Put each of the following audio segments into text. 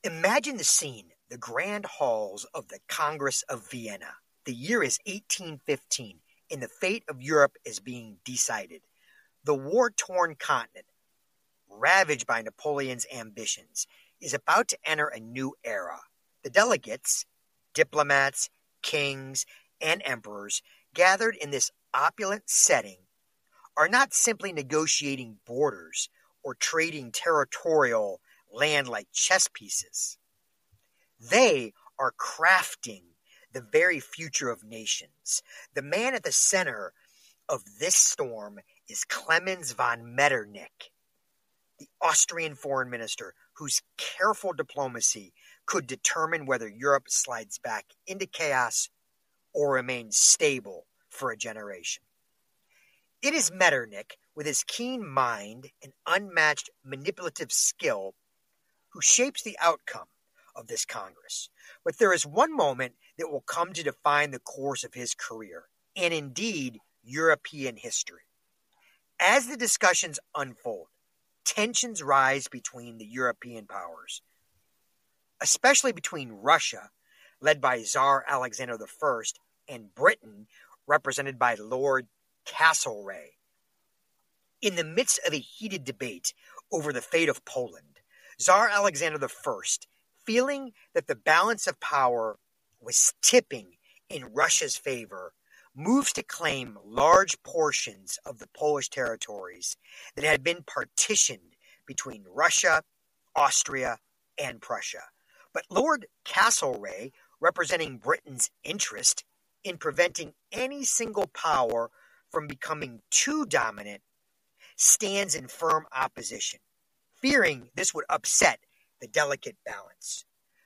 Imagine the scene, the grand halls of the Congress of Vienna. The year is 1815, and the fate of Europe is being decided. The war-torn continent, ravaged by Napoleon's ambitions, is about to enter a new era. The delegates, diplomats, kings, and emperors gathered in this opulent setting are not simply negotiating borders or trading territorial land like chess pieces. They are crafting the very future of nations. The man at the center of this storm is Klemens von Metternich, the Austrian foreign minister whose careful diplomacy could determine whether Europe slides back into chaos or remains stable for a generation. It is Metternich, with his keen mind and unmatched manipulative skill, who shapes the outcome of this Congress. But there is one moment that will come to define the course of his career, and indeed European history. As the discussions unfold, tensions rise between the European powers, especially between Russia, led by Tsar Alexander I, and Britain, represented by Lord Castlereagh. In the midst of a heated debate over the fate of Poland, Tsar Alexander I, feeling that the balance of power was tipping in Russia's favor, moves to claim large portions of the Polish territories that had been partitioned between Russia, Austria, and Prussia. But Lord Castlereagh, representing Britain's interest in preventing any single power from becoming too dominant, stands in firm opposition, fearing this would upset the delicate balance.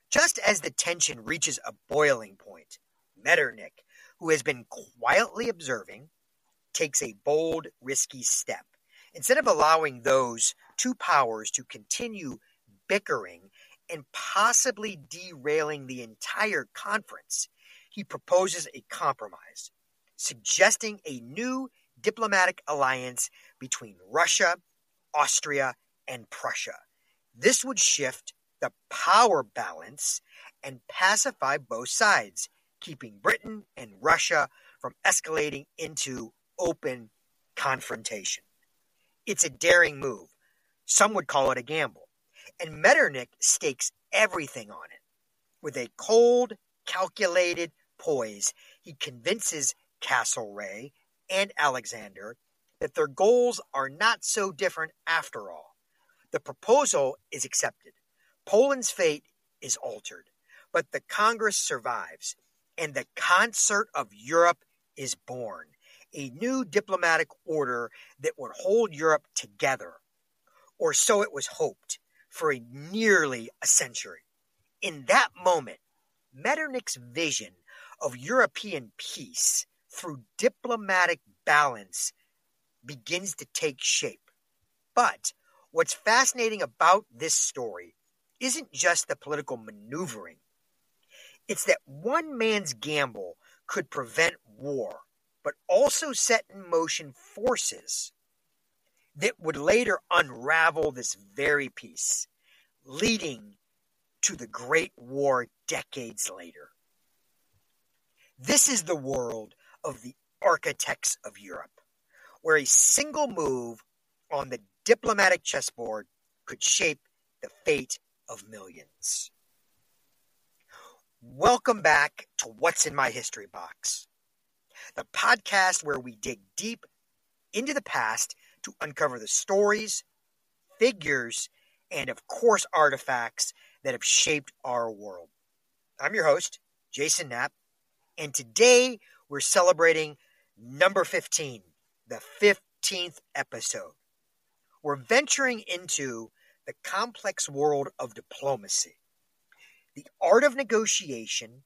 Just as the tension reaches a boiling point, Metternich, who has been quietly observing, takes a bold, risky step. Instead of allowing those two powers to continue bickering and possibly derailing the entire conference, he proposes a compromise, suggesting a new diplomatic alliance between Russia, Austria, and Prussia. This would shift the power balance and pacify both sides, keeping Britain and Russia from escalating into open confrontation. It's a daring move. Some would call it a gamble. And Metternich stakes everything on it. With a cold, calculated poise, he convinces Castlereagh and Alexander that their goals are not so different after all. The proposal is accepted. Poland's fate is altered, but the Congress survives, and the concert of Europe is born, a new diplomatic order that would hold Europe together, or so it was hoped, for nearly a century. In that moment, Metternich's vision of European peace through diplomatic balance begins to take shape. But what's fascinating about this story isn't just the political maneuvering. It's that one man's gamble could prevent war, but also set in motion forces that would later unravel this very peace, leading to the Great War decades later. This is the world of the architects of Europe, where a single move on the diplomatic chessboard could shape the fate of millions. Welcome back to What's in My History Box, the podcast where we dig deep into the past to uncover the stories, figures, and of course artifacts that have shaped our world. I'm your host, Jason Knapp, and today we're celebrating number 15, the 15th episode. We're venturing into the complex world of diplomacy, the art of negotiation,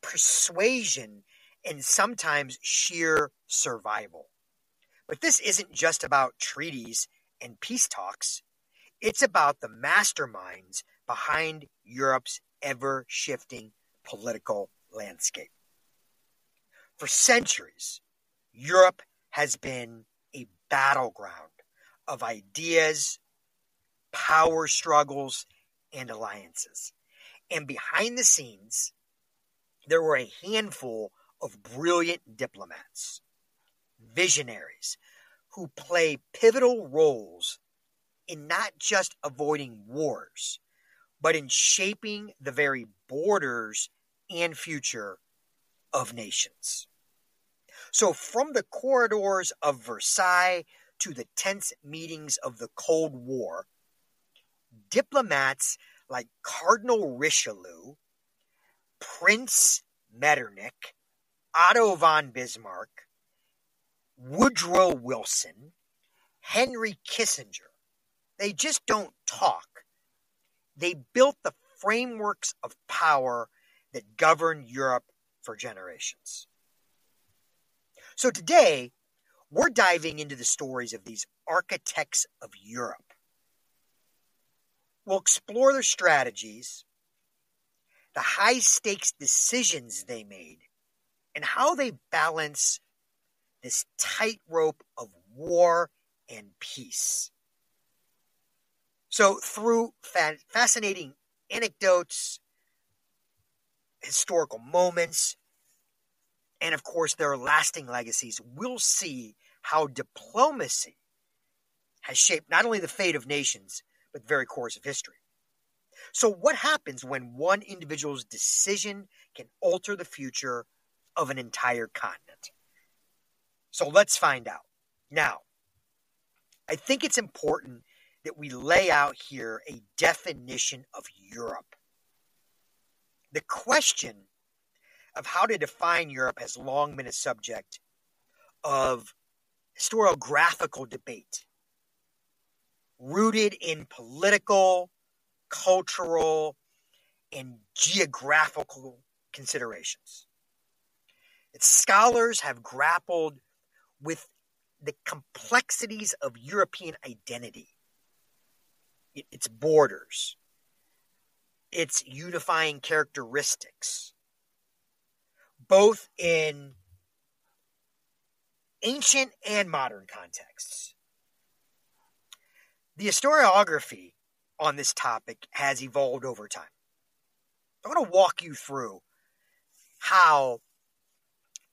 persuasion, and sometimes sheer survival. But this isn't just about treaties and peace talks. It's about the masterminds behind Europe's ever-shifting political landscape. For centuries, Europe has been a battleground of ideas, power struggles, and alliances. And behind the scenes, there were a handful of brilliant diplomats, visionaries, who play pivotal roles in not just avoiding wars, but in shaping the very borders and future of nations. So from the corridors of Versailles to the tense meetings of the Cold War, diplomats like Cardinal Richelieu, Prince Metternich, Otto von Bismarck, Woodrow Wilson, Henry Kissinger, they just don't talk. They built the frameworks of power that governed Europe for generations. So today, we're diving into the stories of these architects of Europe. We'll explore their strategies, the high-stakes decisions they made, and how they balance this tightrope of war and peace. So through fascinating anecdotes, historical moments, and of course their lasting legacies, we'll see how diplomacy has shaped not only the fate of nations, but the very course of history. So what happens when one individual's decision can alter the future of an entire continent? So let's find out. Now, I think it's important that we lay out here a definition of Europe. The question of how to define Europe has long been a subject of historiographical debate, rooted in political, cultural, and geographical considerations. Scholars have grappled with the complexities of European identity, its borders, its unifying characteristics, both in ancient and modern contexts. The historiography on this topic has evolved over time. I want to walk you through how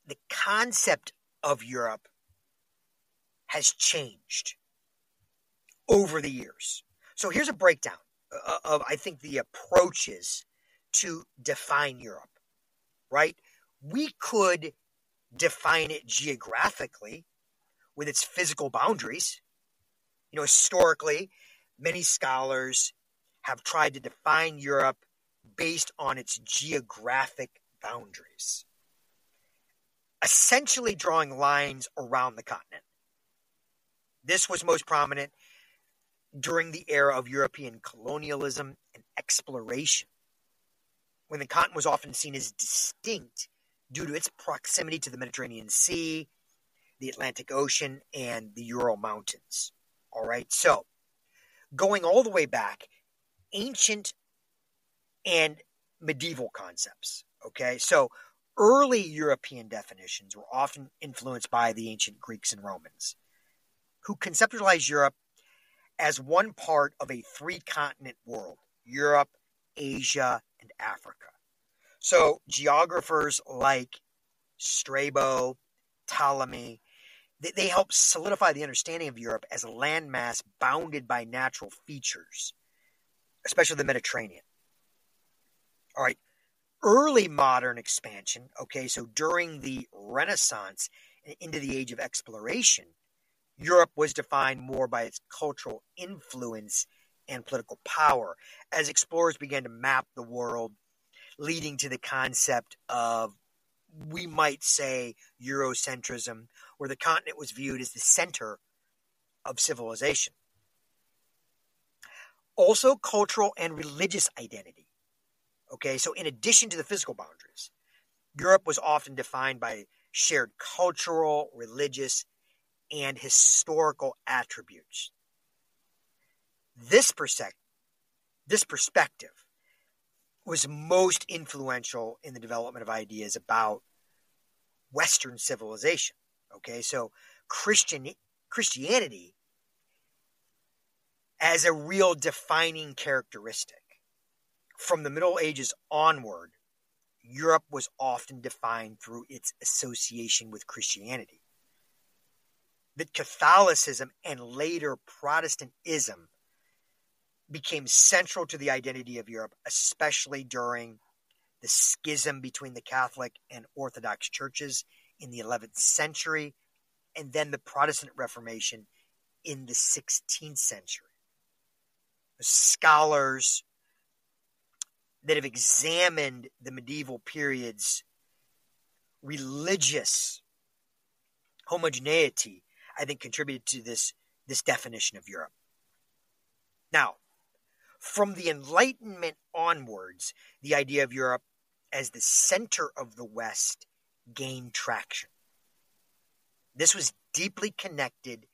the concept of Europe has changed over the years. So here's a breakdown of, I think, the approaches to define Europe, right? We could define it geographically with its physical boundaries. Historically, many scholars have tried to define Europe based on its geographic boundaries, essentially drawing lines around the continent. This was most prominent during the era of European colonialism and exploration, when the continent was often seen as distinct due to its proximity to the Mediterranean Sea, the Atlantic Ocean, and the Ural Mountains. All right, so going all the way back, ancient and medieval concepts. Okay, so early European definitions were often influenced by the ancient Greeks and Romans, who conceptualized Europe as one part of a three-continent world: Europe, Asia, and Africa. So geographers like Strabo, Ptolemy, they help solidify the understanding of Europe as a landmass bounded by natural features, especially the Mediterranean. All right, early modern expansion, okay, so during the Renaissance and into the age of exploration, Europe was defined more by its cultural influence and political power as explorers began to map the world, leading to the concept of, we might say, Eurocentrism, where the continent was viewed as the center of civilization. Also, cultural and religious identity. Okay, so in addition to the physical boundaries, Europe was often defined by shared cultural, religious, and historical attributes. This perspective was most influential in the development of ideas about Western civilization. Okay, so Christianity as a real defining characteristic From the Middle Ages onward, Europe was often defined through its association with Christianity. That Catholicism and later Protestantism became central to the identity of Europe, especially during the schism between the Catholic and Orthodox churches in the 11th century, and then the Protestant Reformation in the 16th century. Scholars that have examined the medieval period's religious homogeneity, I think, contributed to this definition of Europe. Now, from the Enlightenment onwards, the idea of Europe as the center of the West gained traction. This was deeply connected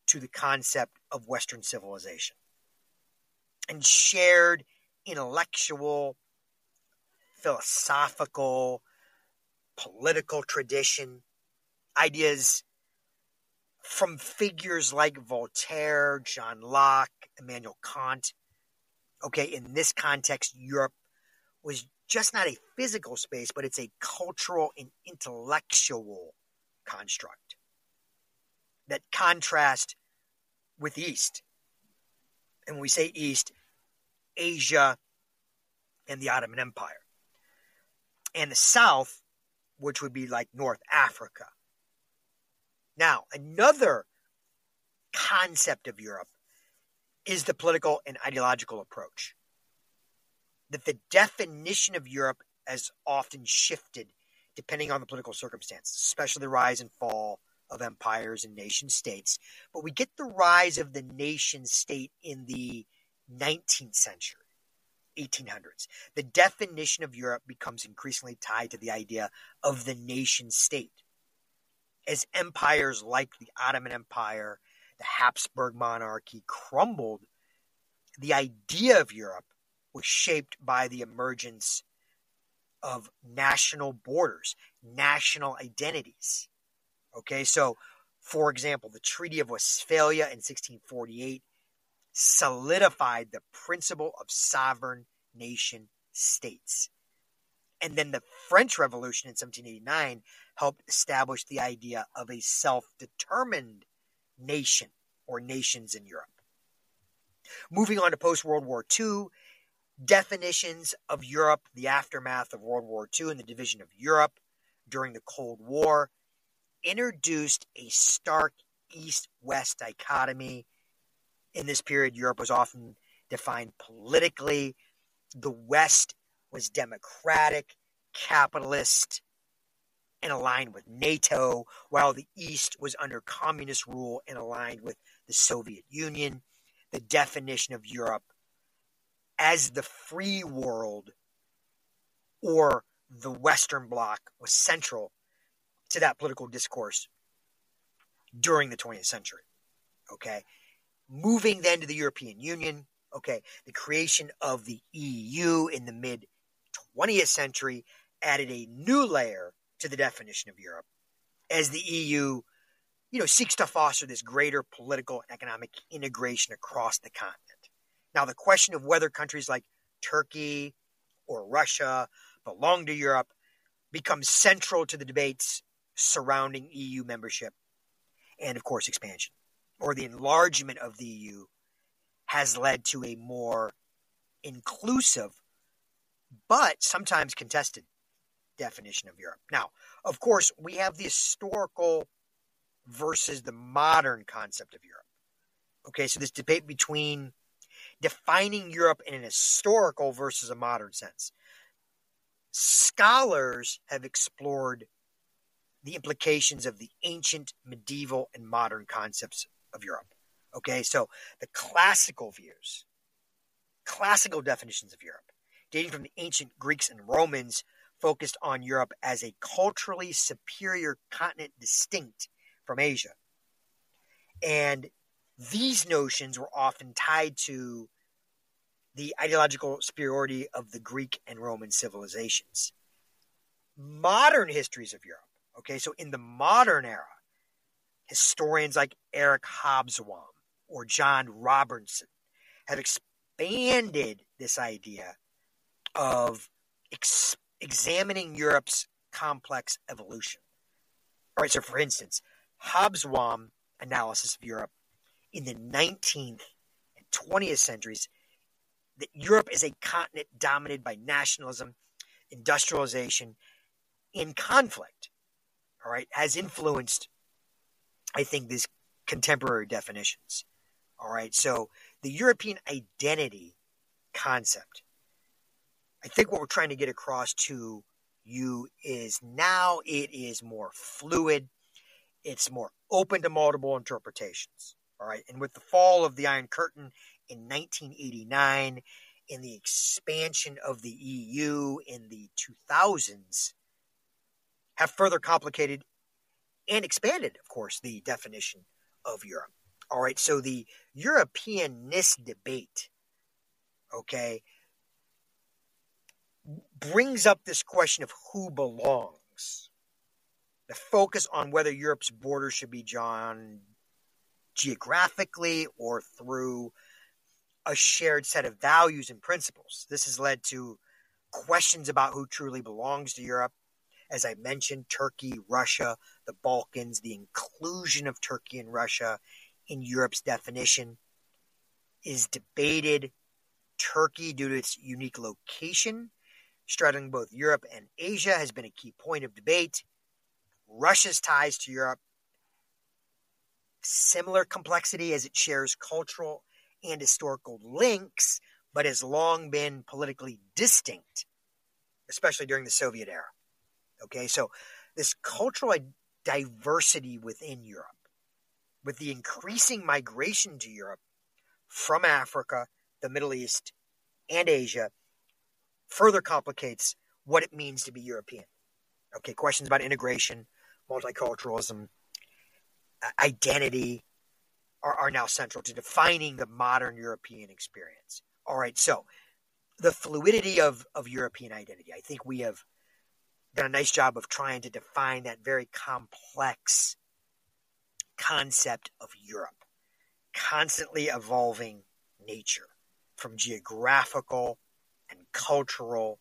to the concept of Western civilization and shared intellectual, philosophical, political tradition, ideas from figures like Voltaire, John Locke, Immanuel Kant. Okay, in this context, Europe was just not a physical space, but it's a cultural and intellectual construct that contrast with the East. And when we say East, Asia and the Ottoman Empire. And the South, which would be like North Africa. Now, another concept of Europe is the political and ideological approach. That the definition of Europe has often shifted depending on the political circumstances, especially the rise and fall of empires and nation states. But we get the rise of the nation state in the 19th century, 1800s. The definition of Europe becomes increasingly tied to the idea of the nation state. As empires like the Ottoman Empire, the Habsburg monarchy crumbled, the idea of Europe was shaped by the emergence of national borders, national identities. Okay, so, for example, the Treaty of Westphalia in 1648 solidified the principle of sovereign nation states. And then the French Revolution in 1789 helped establish the idea of a self-determined nation or nations in Europe. Moving on to post-World War II, definitions of Europe, the aftermath of World War II and the division of Europe during the Cold War introduced a stark East-West dichotomy. In this period, Europe was often defined politically. The West was democratic, capitalist, and aligned with NATO, while the East was under communist rule and aligned with the Soviet Union. The definition of Europe as the free world or the Western Bloc was central to that political discourse during the 20th century. Okay, moving then to the European Union. Okay, the creation of the EU in the mid-20th century added a new layer to the definition of Europe as the EU, seeks to foster this greater political and economic integration across the continent. Now, the question of whether countries like Turkey or Russia belong to Europe becomes central to the debates surrounding EU membership and, of course, expansion, or the enlargement of the EU has led to a more inclusive but sometimes contested definition of Europe. Now, of course, we have the historical versus the modern concept of Europe. Okay, so this debate between defining Europe in an historical versus a modern sense. Scholars have explored the implications of the ancient, medieval, and modern concepts of Europe. Okay, so the classical views, classical definitions of Europe, dating from the ancient Greeks and Romans, focused on Europe as a culturally superior continent distinct from Asia. And these notions were often tied to the ideological superiority of the Greek and Roman civilizations. Modern histories of Europe, okay, so in the modern era, historians like Eric Hobsbawm or John Robertson have expanded this idea of examining Europe's complex evolution. All right, so for instance, Hobsbawm analysis of Europe in the 19th and 20th centuries, that Europe is a continent dominated by nationalism, industrialization, and conflict, all right, has influenced, I think, these contemporary definitions. All right, so the European identity concept, I think what we're trying to get across to you is now it is more fluid, it's more open to multiple interpretations. All right, and with the fall of the Iron Curtain in 1989 and the expansion of the EU in the 2000s, have further complicated and expanded, of course, the definition of Europe. All right, so the Europeanness debate, okay, brings up this question of who belongs. The focus on whether Europe's borders should be drawn geographically or through a shared set of values and principles. This has led to questions about who truly belongs to Europe. As I mentioned, Turkey, Russia, the Balkans, the inclusion of Turkey and Russia in Europe's definition is debated. Turkey, due to its unique location, straddling both Europe and Asia, has been a key point of debate. Russia's ties to Europe, similar complexity as it shares cultural and historical links, but has long been politically distinct, especially during the Soviet era. Okay, so this cultural diversity within Europe, with the increasing migration to Europe from Africa, the Middle East, and Asia, further complicates what it means to be European. Okay, questions about integration, multiculturalism, identity are now central to defining the modern European experience. All right, so the fluidity of European identity. I think we have done a nice job of trying to define that very complex concept of Europe, constantly evolving nature, from geographical and cultural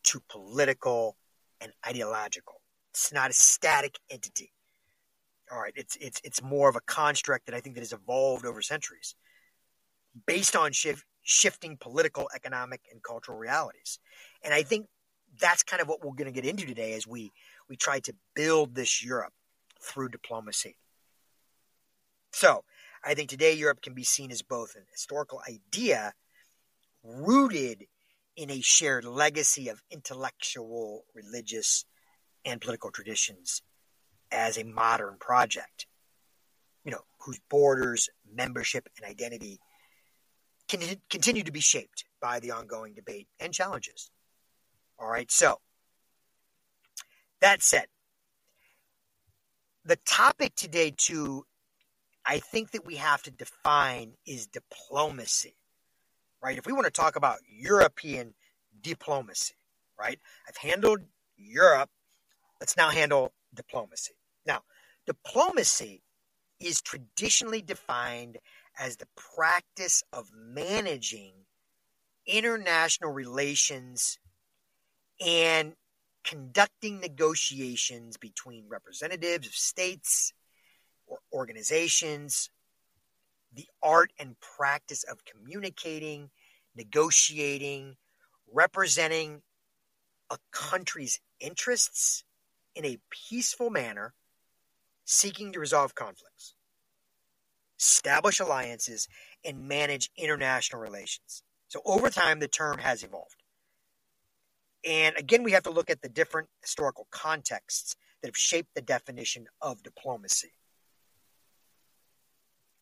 to political and ideological. It's not a static entity. All right, it's more of a construct that I think that has evolved over centuries, based on shifting political, economic, and cultural realities. And I think that's kind of what we're going to get into today as we try to build this Europe through diplomacy. So I think today Europe can be seen as both an historical idea rooted in a shared legacy of intellectual, religious, and political traditions as a modern project, whose borders, membership, and identity can continue to be shaped by the ongoing debate and challenges. All right, so that said, the topic today, too, I think that we have to define is diplomacy, right? If we want to talk about European diplomacy, right? I've handled Europe. Let's now handle diplomacy. Now, diplomacy is traditionally defined as the practice of managing international relations and conducting negotiations between representatives of states or organizations, the art and practice of communicating, negotiating, representing a country's interests in a peaceful manner, seeking to resolve conflicts, establish alliances, and manage international relations. So over time, the term has evolved. And again, we have to look at the different historical contexts that have shaped the definition of diplomacy.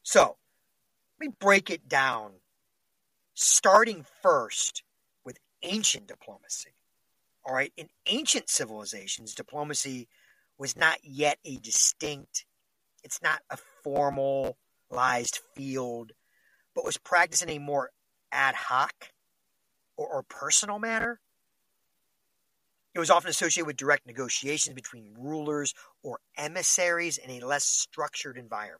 So, let me break it down, starting first with ancient diplomacy. All right, in ancient civilizations, diplomacy was not yet a distinct, it's not a formalized field, but was practiced in a more ad hoc or personal manner. It was often associated with direct negotiations between rulers or emissaries in a less structured environment.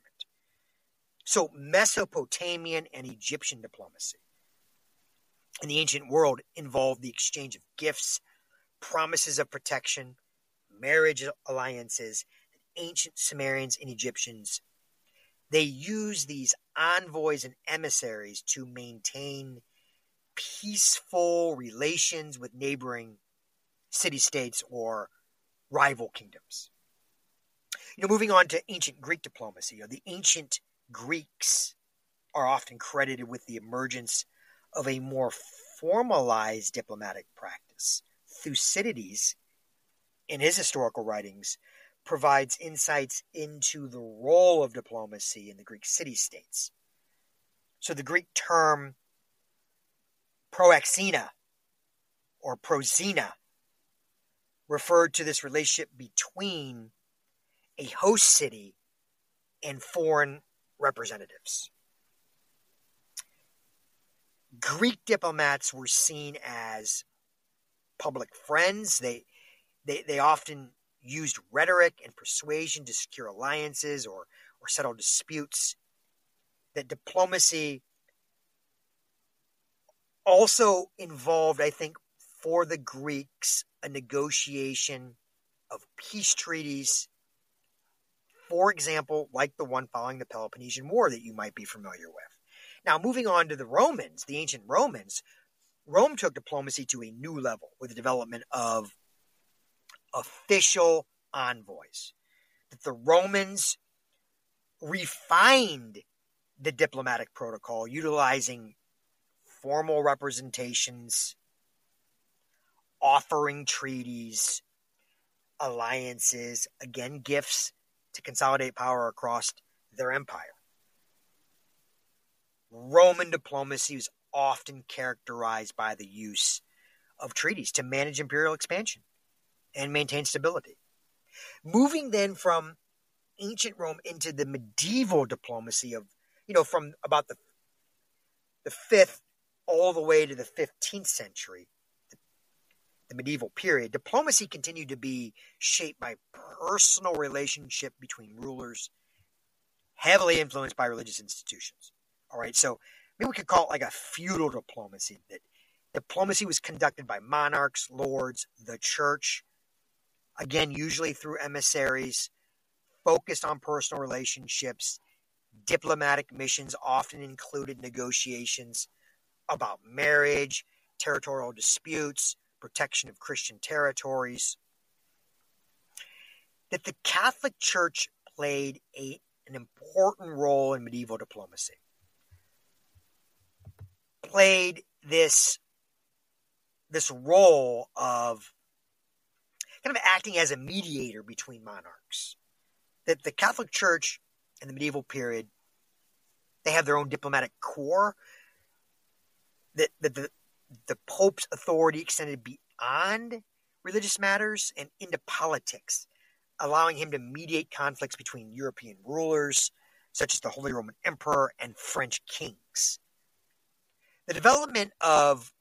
So Mesopotamian and Egyptian diplomacy. in the ancient world involved the exchange of gifts, promises of protection, marriage alliances. Ancient Sumerians and Egyptians, they used these envoys and emissaries to maintain peaceful relations with neighboring city-states or rival kingdoms. Moving on to ancient Greek diplomacy, the ancient Greeks are often credited with the emergence of a more formalized diplomatic practice. Thucydides, in his historical writings, provides insights into the role of diplomacy in the Greek city-states. So the Greek term proaxena or prosena referred to this relationship between a host city and foreign representatives. Greek diplomats were seen as public friends. They often used rhetoric and persuasion to secure alliances or settle disputes. That diplomacy also involved, I think, for the Greeks, a negotiation of peace treaties, for example, like the one following the Peloponnesian War that you might be familiar with. Now, moving on to the Romans, the ancient Romans, Rome took diplomacy to a new level with the development of official envoys. That the Romans refined the diplomatic protocol, utilizing formal representations, offering treaties, alliances, again, gifts to consolidate power across their empire. Roman diplomacy was often characterized by the use of treaties to manage imperial expansion and maintain stability. Moving then from ancient Rome into the medieval diplomacy of, from about the 5th all the way to the 15th century, the medieval period, diplomacy continued to be shaped by personal relationship between rulers, heavily influenced by religious institutions. All right, so maybe we could call it like a feudal diplomacy. That diplomacy was conducted by monarchs, lords, the church, again, usually through emissaries, focused on personal relationships. Diplomatic missions often included negotiations about marriage, territorial disputes, protection of Christian territories. That the Catholic Church played an important role in medieval diplomacy. Played this role of kind of acting as a mediator between monarchs. That the Catholic Church in the medieval period, they have their own diplomatic corps. That the Pope's authority extended beyond religious matters and into politics, allowing him to mediate conflicts between European rulers, such as the Holy Roman Emperor and French kings. The development of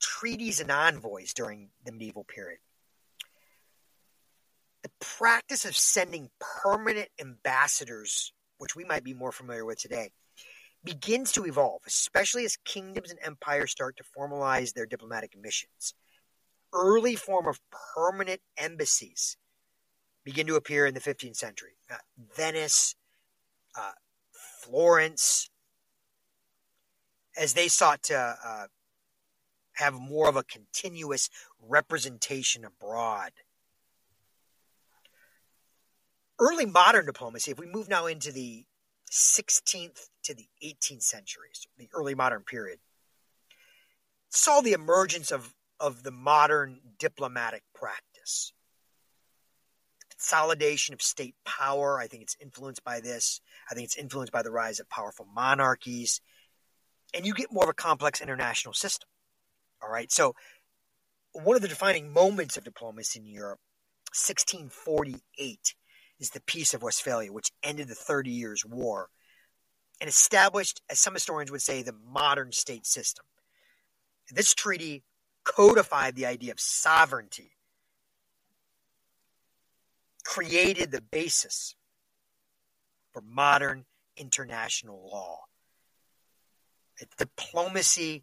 treaties and envoys during the medieval period. The practice of sending permanent ambassadors, which we might be more familiar with today, begins to evolve, especially as kingdoms and empires start to formalize their diplomatic missions. Early form of permanent embassies begin to appear in the 15th century. Venice, Florence, as they sought to have more of a continuous representation abroad. Early modern diplomacy, if we move now into the 16th to the 18th centuries, the early modern period, saw the emergence of the modern diplomatic practice. Consolidation of state power, I think it's influenced by this. I think it's influenced by the rise of powerful monarchies. And you get more of a complex international system. All right, so one of the defining moments of diplomacy in Europe, 1648, is the Peace of Westphalia, which ended the 30 Years' War and established, as some historians would say, the modern state system. This treaty codified the idea of sovereignty, created the basis for modern international law. Diplomacy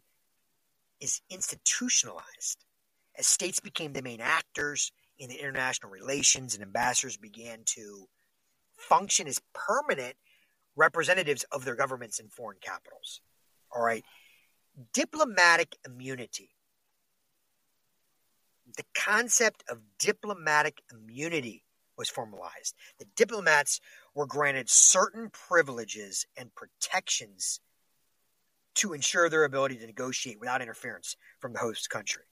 is institutionalized. As states became the main actors in the international relations and ambassadors began to function as permanent representatives of their governments in foreign capitals. All right. Diplomatic immunity. The concept of diplomatic immunity was formalized. The diplomats were granted certain privileges and protections to ensure their ability to negotiate without interference from the host country.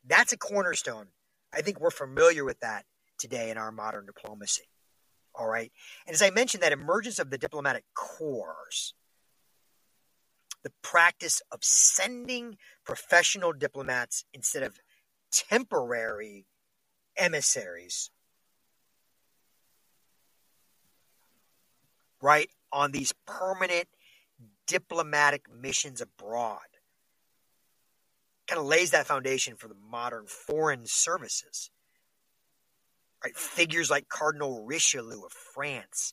That's a cornerstone. I think we're familiar with that today in our modern diplomacy. All right. And as I mentioned, that emergence of the diplomatic corps, the practice of sending professional diplomats instead of temporary emissaries, right, on these permanent diplomatic missions abroad, kind of lays that foundation for the modern foreign services. Right? Figures like Cardinal Richelieu of France,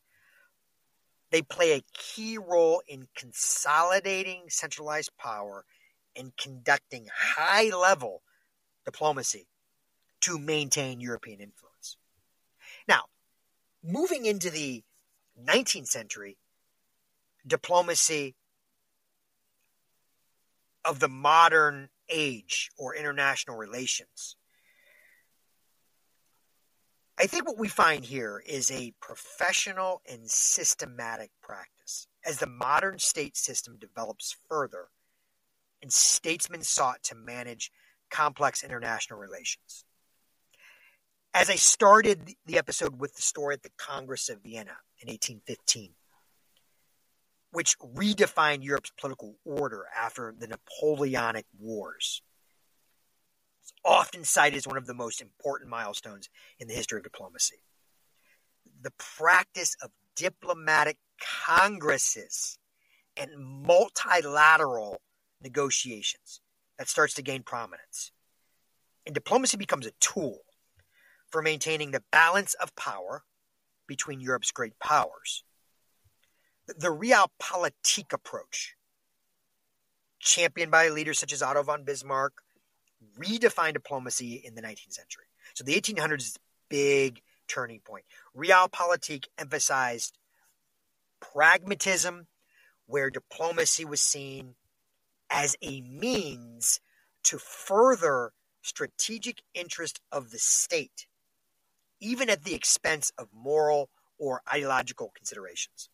they play a key role in consolidating centralized power and conducting high-level diplomacy to maintain European influence. Now, moving into the 19th century, diplomacy of the modern age or international relations, I think what we find here is a professional and systematic practice. As the modern state system develops further and statesmen sought to manage complex international relations. As I started the episode with the story at the Congress of Vienna in 1815, which redefined Europe's political order after the Napoleonic Wars, it's often cited as one of the most important milestones in the history of diplomacy. The practice of diplomatic congresses and multilateral negotiations that starts to gain prominence. And diplomacy becomes a tool for maintaining the balance of power between Europe's great powers. The realpolitik approach, championed by leaders such as Otto von Bismarck, redefined diplomacy in the 19th century. So the 1800s is a big turning point. Realpolitik emphasized pragmatism, where diplomacy was seen as a means to further strategic interest of the state, even at the expense of moral or ideological considerations.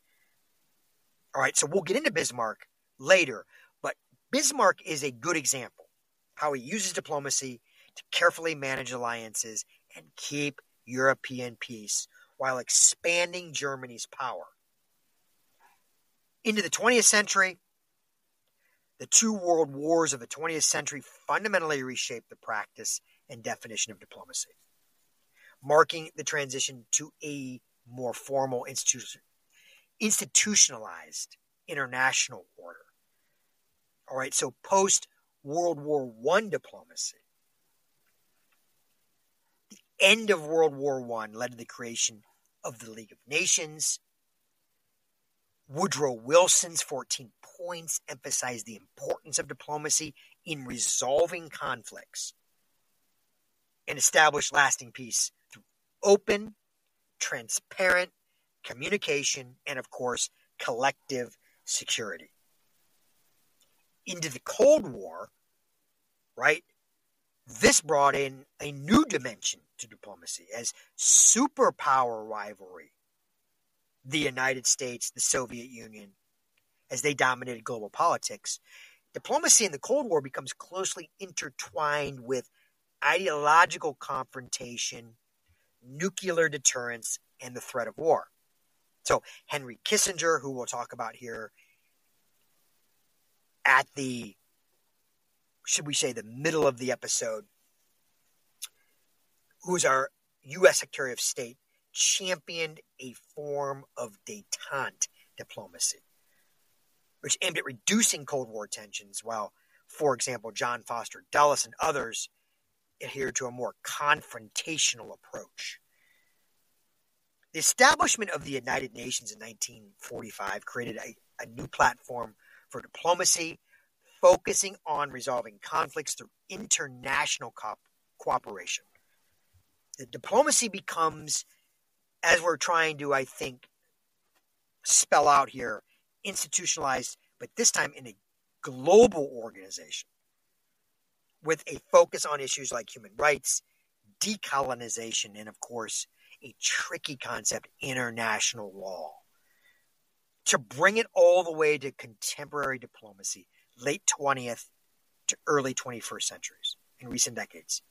All right, so we'll get into Bismarck later, but Bismarck is a good example how he uses diplomacy to carefully manage alliances and keep European peace while expanding Germany's power. Into the 20th century, the two world wars of the 20th century fundamentally reshaped the practice and definition of diplomacy, marking the transition to a more formal institutionalized international order. All right, so post-World War I diplomacy, the end of World War I led to the creation of the League of Nations. Woodrow Wilson's 14 points emphasized the importance of diplomacy in resolving conflicts and established lasting peace through open, transparent communication and, of course, collective security. Into the Cold War, right, this brought in a new dimension to diplomacy as superpower rivalry, the United States, the Soviet Union, as they dominated global politics. Diplomacy in the Cold War becomes closely intertwined with ideological confrontation, nuclear deterrence, and the threat of war. So Henry Kissinger, who we'll talk about here at the, should we say, the middle of the episode, who is our U.S. Secretary of State, championed a form of détente diplomacy, which aimed at reducing Cold War tensions, while, for example, John Foster Dulles and others adhered to a more confrontational approach. The establishment of the United Nations in 1945 created a new platform for diplomacy focusing on resolving conflicts through international cooperation. The diplomacy becomes, as we're trying to, I think, spell out here, institutionalized, but this time in a global organization with a focus on issues like human rights, decolonization, and of course, a tricky concept, international law. To bring it all the way to contemporary diplomacy, late 20th to early 21st centuries, in recent decades,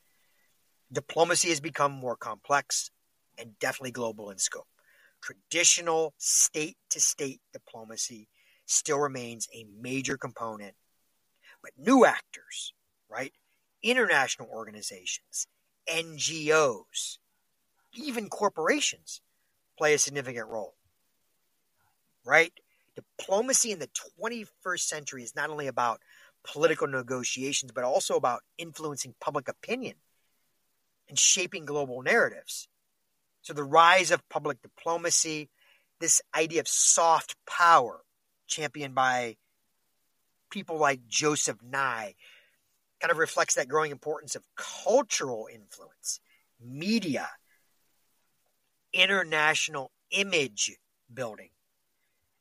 diplomacy has become more complex and definitely global in scope. Traditional state-to-state diplomacy still remains a major component, but new actors, right? International organizations, NGOs, even corporations play a significant role, right? Diplomacy in the 21st century is not only about political negotiations, but also about influencing public opinion and shaping global narratives. So the rise of public diplomacy, this idea of soft power, championed by people like Joseph Nye, kind of reflects that growing importance of cultural influence, media, international image building.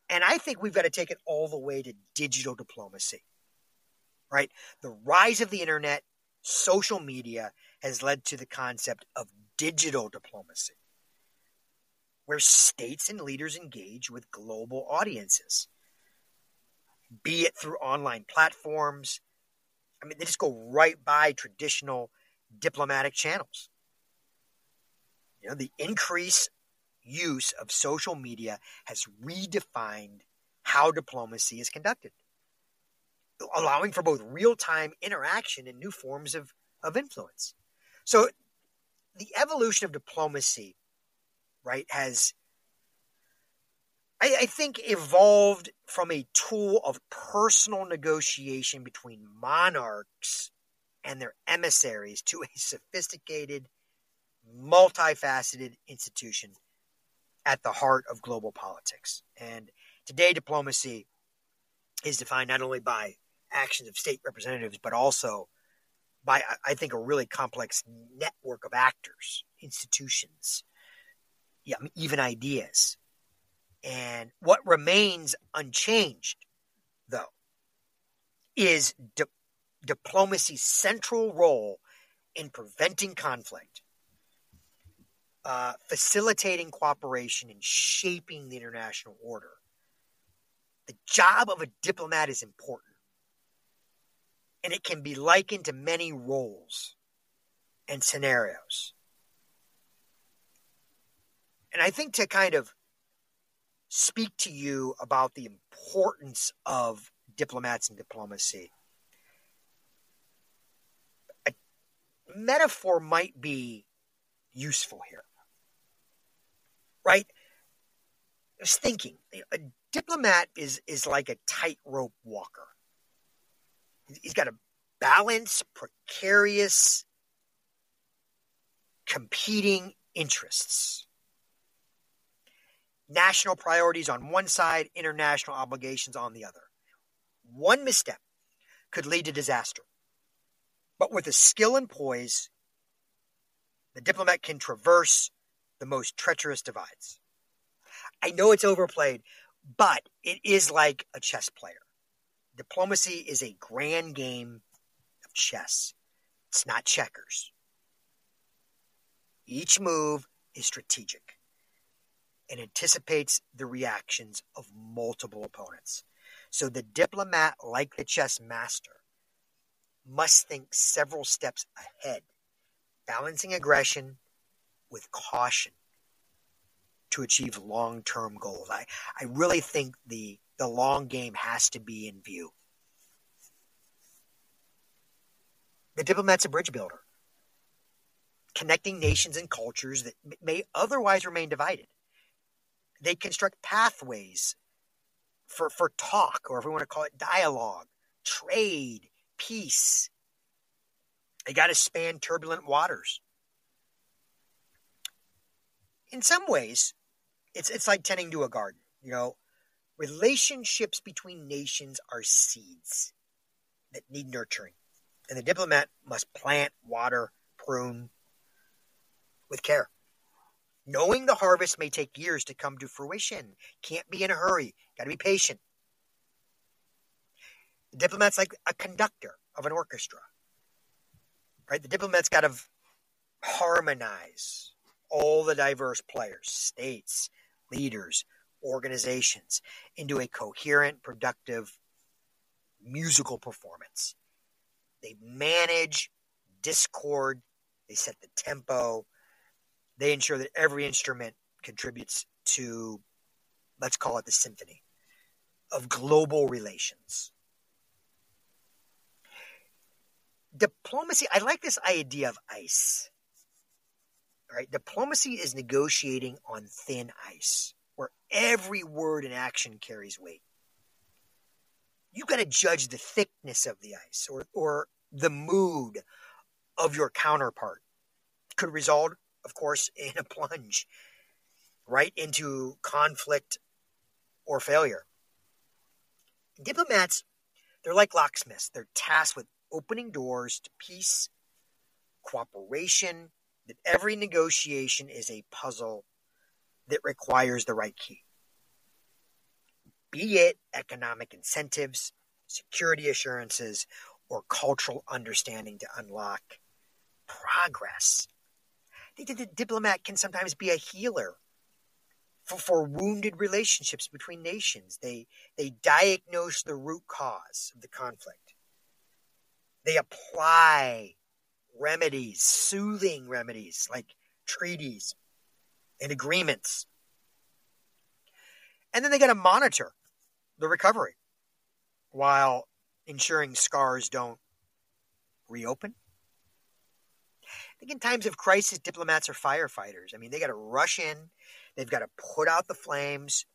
And I think we've got to take it all the way to digital diplomacy, right? The rise of the internet, social media has led to the concept of digital diplomacy, where states and leaders engage with global audiences, be it through online platforms. I mean, they just go right by traditional diplomatic channels. You know, the increased use of social media has redefined how diplomacy is conducted, allowing for both real-time interaction and new forms of influence. So the evolution of diplomacy, right, has, I think, evolved from a tool of personal negotiation between monarchs and their emissaries to a sophisticated, multifaceted institution at the heart of global politics. And today, diplomacy is defined not only by actions of state representatives, but also by, I think, a really complex network of actors, institutions, even ideas. And what remains unchanged, though, is diplomacy's central role in preventing conflict, facilitating cooperation, and shaping the international order. The job of a diplomat is important, and it can be likened to many roles and scenarios. And I think to kind of speak to you about the importance of diplomats and diplomacy, a metaphor might be useful here, right? I was thinking, a diplomat is like a tightrope walker. He's got to balance precarious, competing interests. National priorities on one side, international obligations on the other. One misstep could lead to disaster. But with a skill and poise, the diplomat can traverse the most treacherous divides. I know it's overplayed, but it is like a chess player. Diplomacy is a grand game of chess. It's not checkers. Each move is strategic and anticipates the reactions of multiple opponents. So the diplomat, like the chess master, must think several steps ahead, balancing aggression with caution to achieve long-term goals. I really think the long game has to be in view. The diplomat's a bridge builder, connecting nations and cultures that may otherwise remain divided. They construct pathways for talk, or if we want to call it dialogue, trade, peace. They got to span turbulent waters. In some ways, it's like tending to a garden. You know, relationships between nations are seeds. that need nurturing. And the diplomat must plant, water, prune with care. Knowing the harvest may take years to come to fruition. Can't be in a hurry. Got to be patient. The diplomat's like a conductor of an orchestra. Right? The diplomat's got to harmonize all the diverse players, states, leaders, organizations into a coherent, productive, musical performance. They manage discord. They set the tempo. They ensure that every instrument contributes to, let's call it the symphony of global relations. Diplomacy, I like this idea of ice. All right, diplomacy is negotiating on thin ice, where every word and action carries weight. You've got to judge the thickness of the ice or the mood of your counterpart. Could result, of course, in a plunge right into conflict or failure. Diplomats, they're like locksmiths. They're tasked with opening doors to peace, cooperation, that every negotiation is a puzzle that requires the right key. Be it economic incentives, security assurances, or cultural understanding to unlock progress. I think that the diplomat can sometimes be a healer for wounded relationships between nations. They diagnose the root cause of the conflict. They apply remedies, soothing remedies like treaties and agreements. And then they got to monitor the recovery while ensuring scars don't reopen. I think in times of crisis, diplomats are firefighters. I mean, they got to rush in. They've got to put out the flames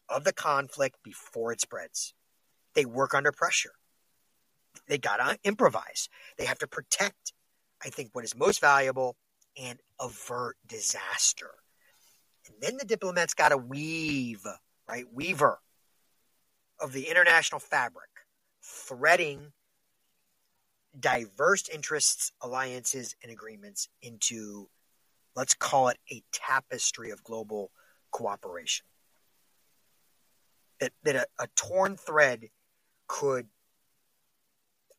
of the conflict before it spreads. They work under pressure. They got to improvise. They have to protect, I think, what is most valuable and avert disaster. And then the diplomat's got to weaver of the international fabric, threading diverse interests, alliances, and agreements into, let's call it, a tapestry of global cooperation. That a torn thread could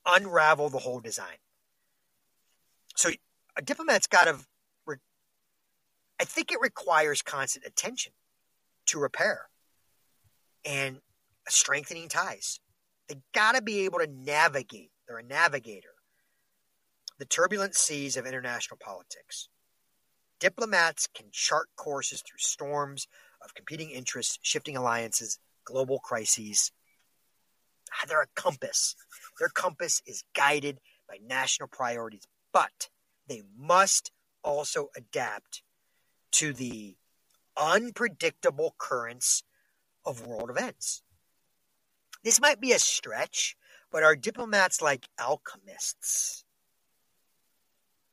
unravel the whole design. So a diplomat's got to, I think it requires constant attention to repair and strengthening ties. They got to be able to navigate. They're a navigator. The turbulent seas of international politics. Diplomats can chart courses through storms of competing interests, shifting alliances, global crises. They're a compass. Their compass is guided by national priorities, but they must also adapt to the unpredictable currents of world events. This might be a stretch, but are diplomats like alchemists,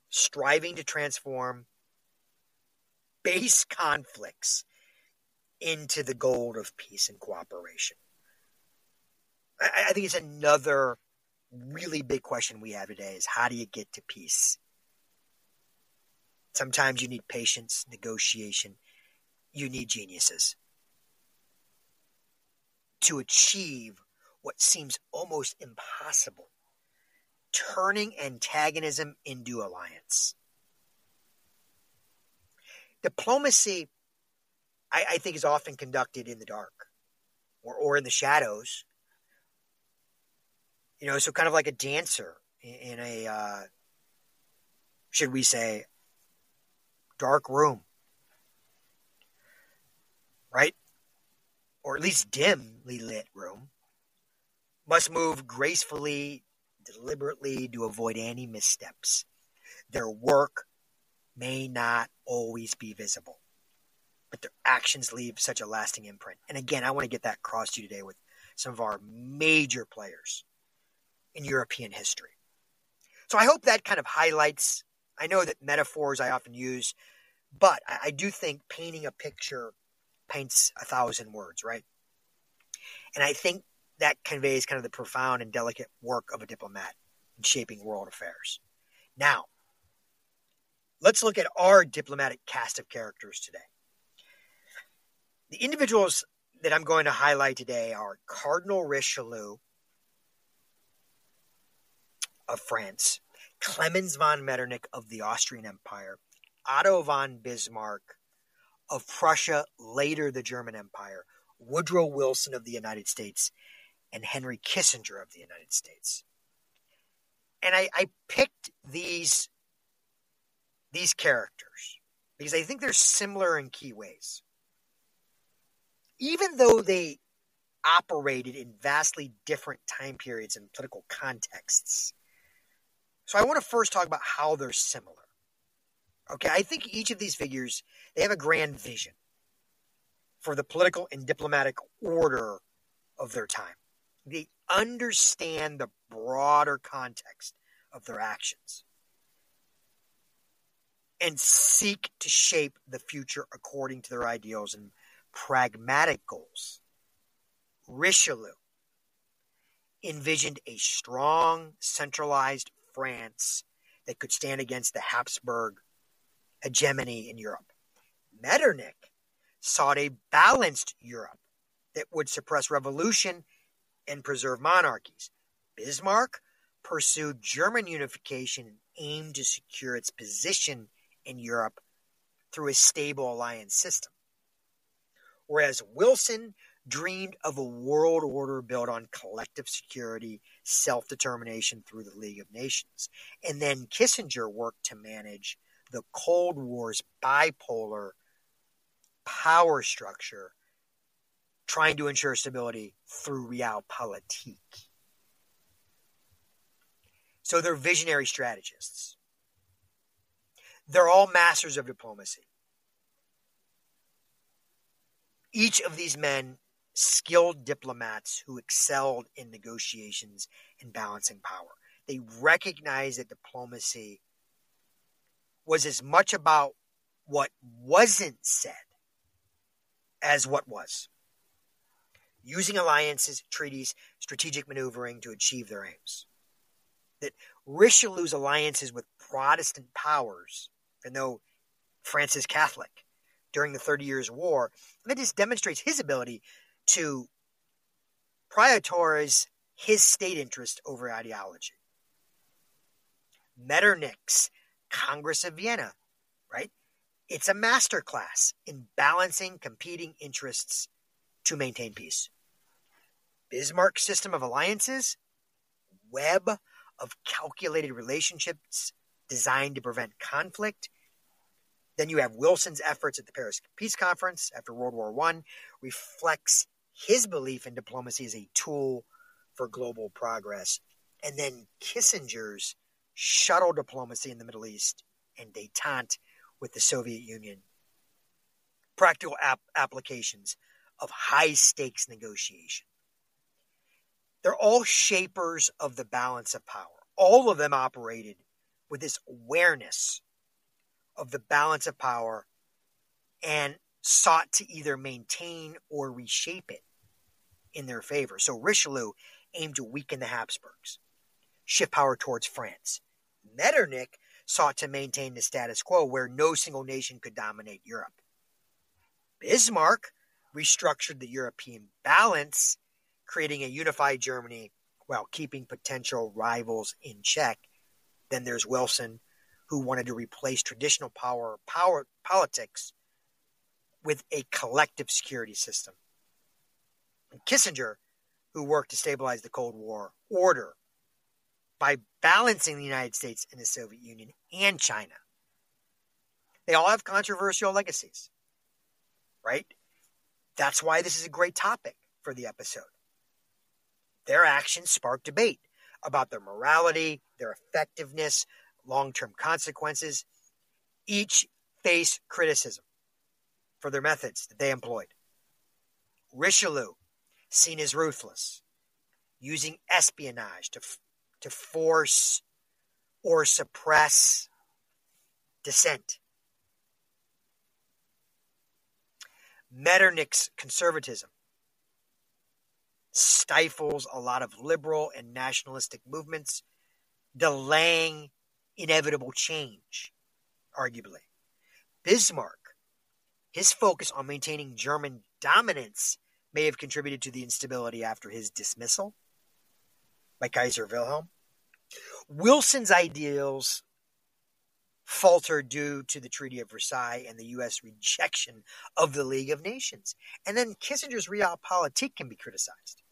striving to transform base conflicts into the gold of peace and cooperation? I think it's another really big question we have today is, how do you get to peace? Sometimes you need patience, negotiation. You need geniuses to achieve what seems almost impossible, turning antagonism into alliance. Diplomacy, I think, is often conducted in the dark or in the shadows. You know, so kind of like a dancer in a, should we say, dark room, right? Or at least dimly lit room, must move gracefully, deliberately to avoid any missteps. Their work may not always be visible, but their actions leave such a lasting imprint. And again, I want to get that across to you today with some of our major players in European history. So I hope that kind of highlights, I know that metaphors I often use, but I do think painting a picture paints 1,000 words, right? And I think that conveys kind of the profound and delicate work of a diplomat in shaping world affairs. Now, let's look at our diplomatic cast of characters today. The individuals that I'm going to highlight today are Cardinal Richelieu of France, Klemens von Metternich of the Austrian Empire, Otto von Bismarck of Prussia, later the German Empire, Woodrow Wilson of the United States, and Henry Kissinger of the United States. And I picked these characters because I think they're similar in key ways. Even though they operated in vastly different time periods and political contexts. So I want to first talk about how they're similar. Okay, I think each of these figures, they have a grand vision for the political and diplomatic order of their time. They understand the broader context of their actions and seek to shape the future according to their ideals and pragmatic goals. Richelieu envisioned a strong, centralized France that could stand against the Habsburg hegemony in Europe. Metternich sought a balanced Europe that would suppress revolution and preserve monarchies. Bismarck pursued German unification and aimed to secure its position in Europe through a stable alliance system. Whereas Wilson dreamed of a world order built on collective security, self-determination through the League of Nations. And then Kissinger worked to manage the Cold War's bipolar power structure, trying to ensure stability through realpolitik. So they're visionary strategists. They're all masters of diplomacy. Each of these men, skilled diplomats who excelled in negotiations and balancing power. They recognized that diplomacy was as much about what wasn't said as what was. Using alliances, treaties, strategic maneuvering to achieve their aims. That Richelieu's alliances with Protestant powers, even though France is Catholic, during the 30 Years' War, that just demonstrates his ability to prioritize his state interest over ideology. Metternich's Congress of Vienna, right? It's a masterclass in balancing competing interests to maintain peace. Bismarck's system of alliances, web of calculated relationships designed to prevent conflict. Then you have Wilson's efforts at the Paris Peace Conference after World War I reflects his belief in diplomacy as a tool for global progress. And then Kissinger's shuttle diplomacy in the Middle East and détente with the Soviet Union. Practical applications of high-stakes negotiation. They're all shapers of the balance of power. All of them operated with this awareness of the balance of power and sought to either maintain or reshape it in their favor. So Richelieu aimed to weaken the Habsburgs, shift power towards France. Metternich sought to maintain the status quo where no single nation could dominate Europe. Bismarck restructured the European balance, creating a unified Germany while keeping potential rivals in check. Then there's Wilson, who wanted to replace traditional power politics with a collective security system. And Kissinger, who worked to stabilize the Cold War order by balancing the United States and the Soviet Union and China. They all have controversial legacies, right? That's why this is a great topic for the episode. Their actions sparked debate about their morality, their effectiveness, long-term consequences. Each face criticism for their methods that they employed. Richelieu, seen as ruthless, using espionage to force or suppress dissent. Metternich's conservatism, stifles a lot of liberal and nationalistic movements, delaying inevitable change, arguably. Bismarck, his focus on maintaining German dominance may have contributed to the instability after his dismissal by Kaiser Wilhelm. Wilson's ideals faltered due to the Treaty of Versailles and the U.S. rejection of the League of Nations. And then Kissinger's realpolitik can be criticized,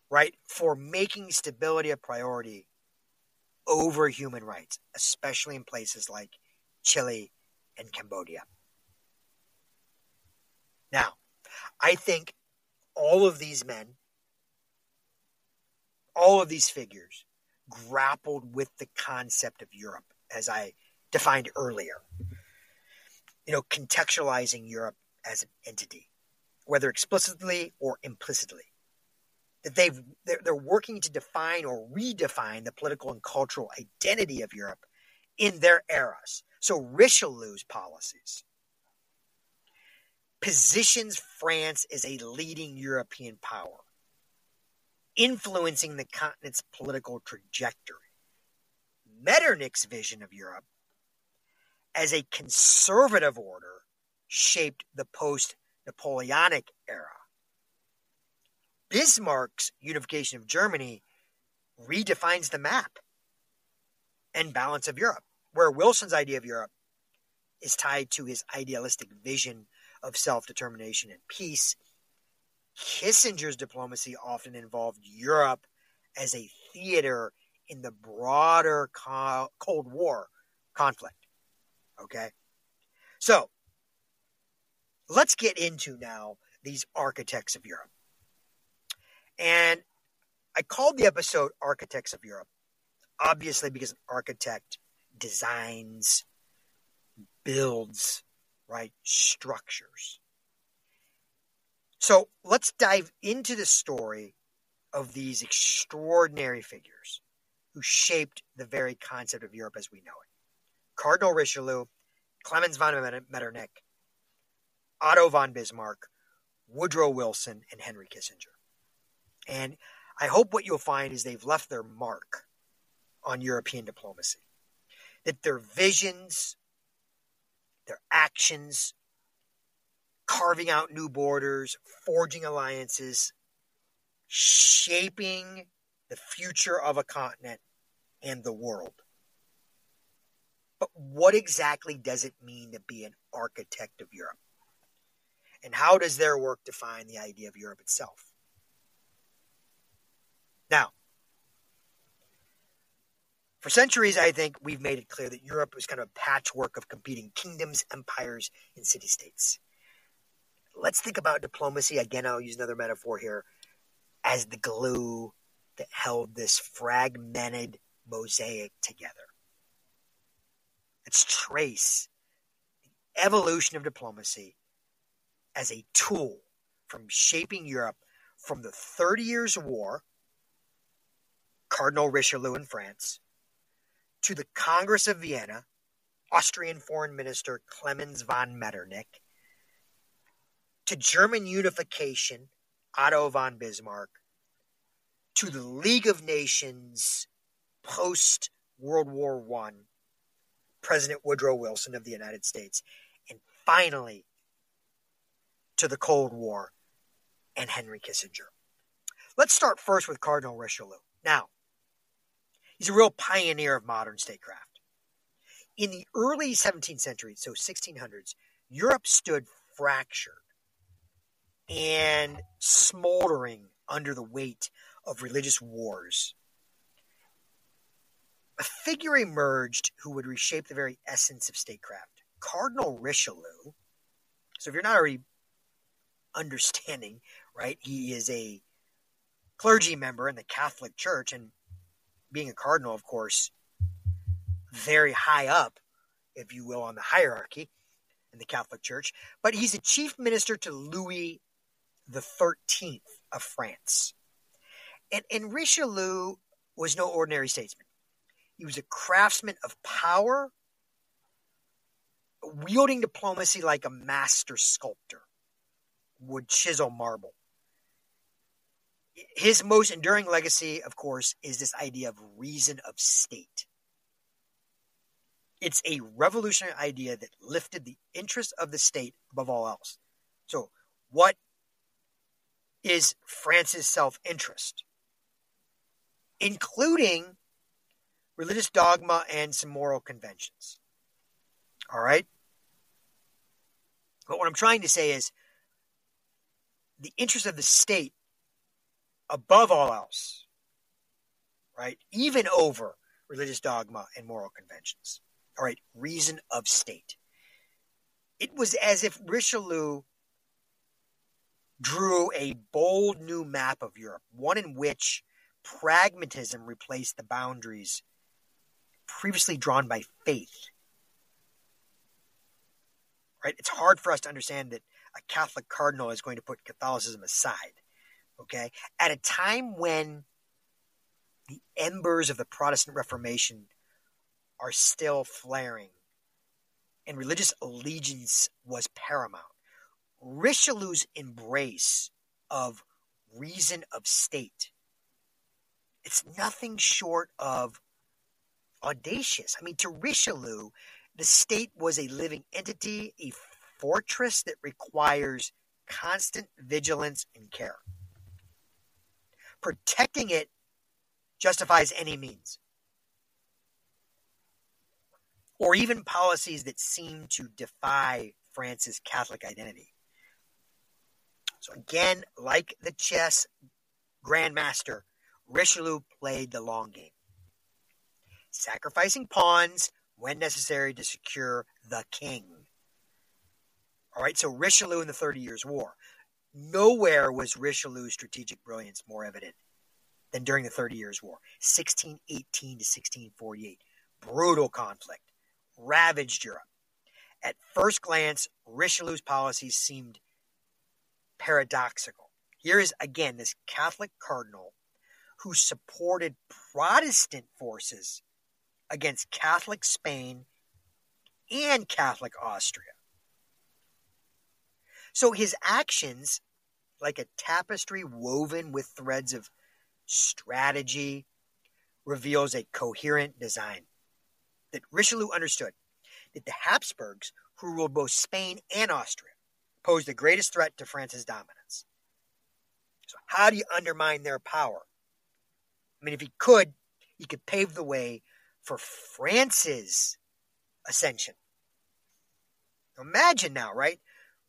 right, for making stability a priority over human rights, especially in places like Chile and Cambodia. Now, I think all of these men, all of these figures, grappled with the concept of Europe, as I defined earlier. Contextualizing Europe as an entity, whether explicitly or implicitly. That they're working to define or redefine the political and cultural identity of Europe in their eras. So Richelieu's policies positions France as a leading European power, influencing the continent's political trajectory. Metternich's vision of Europe as a conservative order shaped the post-Napoleonic era. Bismarck's unification of Germany redefines the map and balance of Europe, where Wilson's idea of Europe is tied to his idealistic vision of self-determination and peace. Kissinger's diplomacy often involved Europe as a theater in the broader Cold War conflict. Okay? So, let's get into now these architects of Europe. And I called the episode Architects of Europe, obviously because an architect designs, builds, right, structures. So let's dive into the story of these extraordinary figures who shaped the very concept of Europe as we know it. Cardinal Richelieu, Klemens von Metternich, Otto von Bismarck, Woodrow Wilson, and Henry Kissinger. And I hope what you'll find is they've left their mark on European diplomacy. That their visions, their actions, carving out new borders, forging alliances, shaping the future of a continent and the world. But what exactly does it mean to be an architect of Europe? And how does their work define the idea of Europe itself? Now, for centuries, I think we've made it clear that Europe was kind of a patchwork of competing kingdoms, empires, and city-states. Let's think about diplomacy. Again, I'll use another metaphor here as the glue that held this fragmented mosaic together. Let's trace the evolution of diplomacy as a tool from shaping Europe from the 30 Years' War, Cardinal Richelieu in France, to the Congress of Vienna, Austrian Foreign Minister Klemens von Metternich, to German unification, Otto von Bismarck, to the League of Nations post-World War I, President Woodrow Wilson of the United States, and finally to the Cold War and Henry Kissinger. Let's start first with Cardinal Richelieu. Now, he's a real pioneer of modern statecraft. In the early 17th century, so 1600s, Europe stood fractured and smoldering under the weight of religious wars. A figure emerged who would reshape the very essence of statecraft. Cardinal Richelieu. So if you're not already understanding, right, he is a clergy member in the Catholic Church, and being a cardinal, of course, very high up, if you will, on the hierarchy in the Catholic Church. But he's a chief minister to Louis the 13th of France. And Richelieu was no ordinary statesman. He was a craftsman of power, wielding diplomacy like a master sculptor would chisel marble. His most enduring legacy, of course, is this idea of reason of state. It's a revolutionary idea that lifted the interest of the state above all else. So, what is France's self-interest? Including religious dogma and some moral conventions. All right? But what I'm trying to say is the interest of the state above all else, right? Even over religious dogma and moral conventions. All right, reason of state. It was as if Richelieu drew a bold new map of Europe, one in which pragmatism replaced the boundaries previously drawn by faith. Right? It's hard for us to understand that a Catholic cardinal is going to put Catholicism aside. Okay? At a time when the embers of the Protestant Reformation are still flaring and religious allegiance was paramount, Richelieu's embrace of reason of state, it's nothing short of audacious. I mean, to Richelieu, the state was a living entity, a fortress that requires constant vigilance and care. Protecting it justifies any means, or even policies that seem to defy France's Catholic identity. So again, like the chess grandmaster, Richelieu played the long game, sacrificing pawns when necessary to secure the king. All right, so Richelieu in the 30 Years' War. Nowhere was Richelieu's strategic brilliance more evident than during the 30 Years' War. 1618 to 1648. Brutal conflict ravaged Europe. At first glance, Richelieu's policies seemed paradoxical. Here is, again, this Catholic cardinal who supported Protestant forces against Catholic Spain and Catholic Austria. So his actions, like a tapestry woven with threads of strategy, reveals a coherent design that Richelieu understood that the Habsburgs, who ruled both Spain and Austria, posed the greatest threat to France's dominance. So how do you undermine their power? I mean, if he could pave the way for France's ascension. Imagine now, right?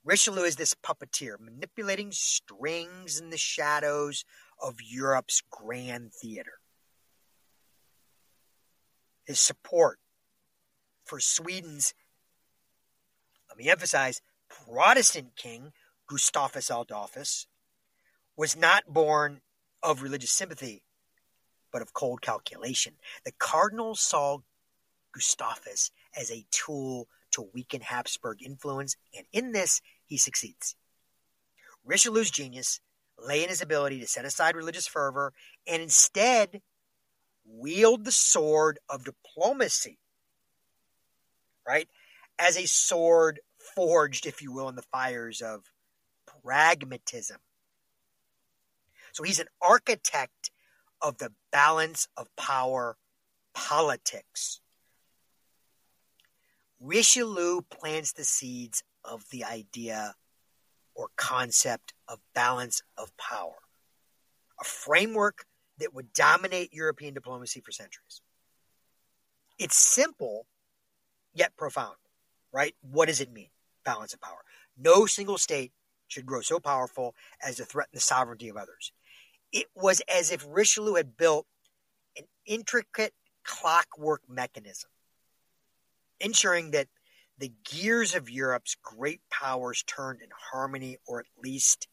Richelieu is this puppeteer manipulating strings in the shadows of Europe's grand theater. His support for Sweden's, let me emphasize, Protestant king, Gustavus Adolphus, was not born of religious sympathy, but of cold calculation. The cardinal saw Gustavus as a tool to weaken Habsburg influence, and in this, he succeeds. Richelieu's genius lay in his ability to set aside religious fervor and instead wield the sword of diplomacy, right? As a sword forged, if you will, in the fires of pragmatism. So he's an architect of the balance of power politics. Richelieu plants the seeds of the idea or concept of balance of power, a framework that would dominate European diplomacy for centuries. It's simple, yet profound, right? What does it mean, balance of power? No single state should grow so powerful as to threaten the sovereignty of others. It was as if Richelieu had built an intricate clockwork mechanism, ensuring that the gears of Europe's great powers turned in harmony, or at least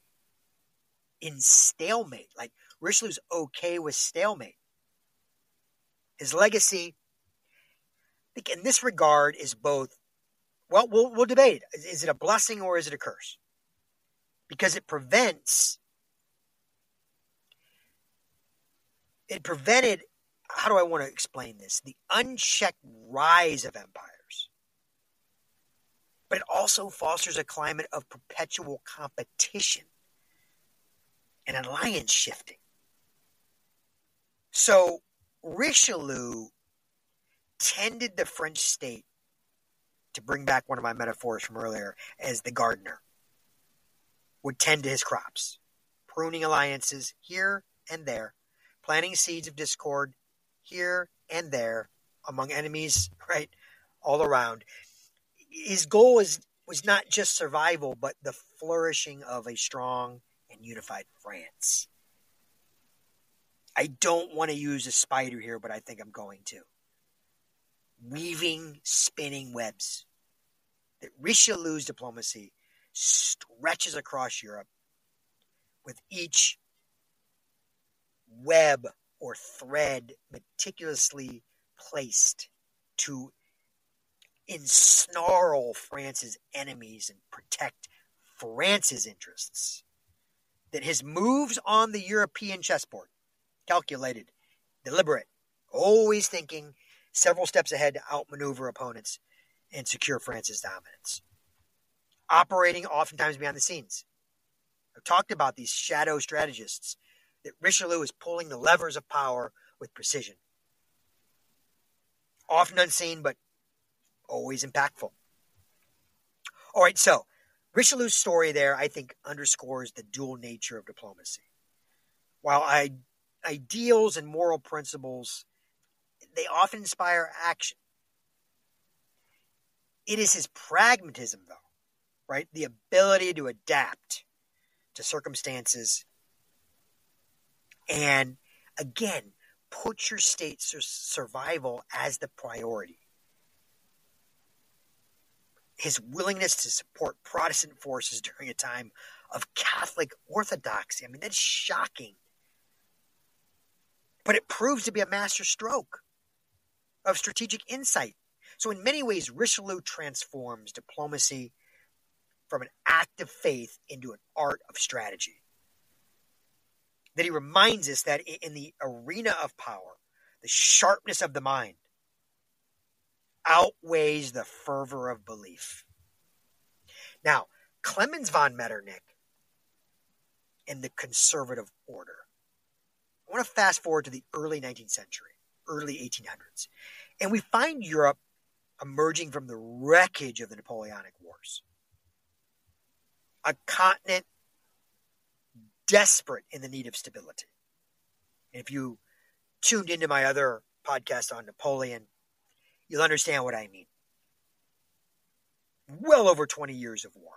in stalemate. Like, Richelieu's okay with stalemate. His legacy, I think in this regard, is both, well, we'll debate. Is it a blessing or is it a curse? Because it prevented, how do I want to explain this? The unchecked rise of empires. But it also fosters a climate of perpetual competition and alliance shifting. So Richelieu tended the French state, to bring back one of my metaphors from earlier, as the gardener would tend to his crops, pruning alliances here and there, planting seeds of discord here and there among enemies, right, all around. His goal was not just survival, but the flourishing of a strong and unified France. I don't want to use a spider here, but I think I'm going to. Weaving, spinning webs. That Richelieu's diplomacy stretches across Europe, with each web or thread meticulously placed to ensnarl France's enemies and protect France's interests. That his moves on the European chessboard, calculated, deliberate, always thinking several steps ahead to outmaneuver opponents and secure France's dominance. Operating oftentimes behind the scenes. I've talked about these shadow strategists, that Richelieu is pulling the levers of power with precision. Often unseen, but always impactful. All right, so Richelieu's story there, I think, underscores the dual nature of diplomacy. While ideals and moral principles, they often inspire action. It is his pragmatism, though, right? The ability to adapt to circumstances and, again, put your state's survival as the priority. His willingness to support Protestant forces during a time of Catholic orthodoxy. I mean, that's shocking. But it proves to be a master stroke of strategic insight. So in many ways, Richelieu transforms diplomacy from an act of faith into an art of strategy. That he reminds us that in the arena of power, the sharpness of the mind outweighs the fervor of belief. Now, Klemens von Metternich and the conservative order. I want to fast forward to the early 19th century, early 1800s, and we find Europe emerging from the wreckage of the Napoleonic Wars. A continent desperate in the need of stability. And if you tuned into my other podcast on Napoleon, you'll understand what I mean. Well over 20 years of war.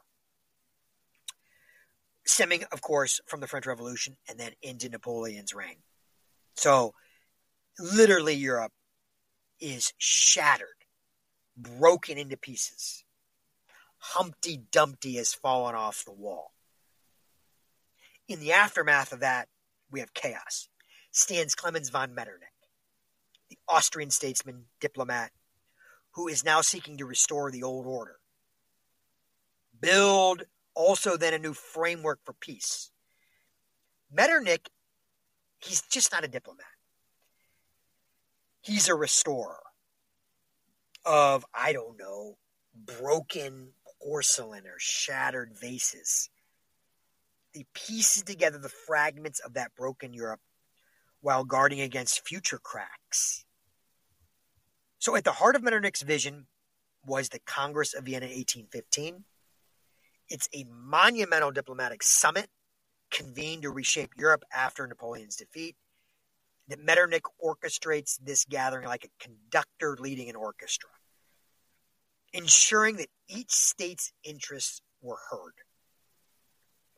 Stemming, of course, from the French Revolution and then into Napoleon's reign. So, literally, Europe is shattered, broken into pieces. Humpty Dumpty has fallen off the wall. In the aftermath of that, we have chaos. Stands Klemens von Metternich, the Austrian statesman, diplomat, who is now seeking to restore the old order. Build also then a new framework for peace. Metternich, he's just not a diplomat. He's a restorer of, broken porcelain or shattered vases. He pieces together the fragments of that broken Europe while guarding against future cracks. So at the heart of Metternich's vision was the Congress of Vienna 1815. It's a monumental diplomatic summit convened to reshape Europe after Napoleon's defeat. That Metternich orchestrates this gathering like a conductor leading an orchestra, ensuring that each state's interests were heard,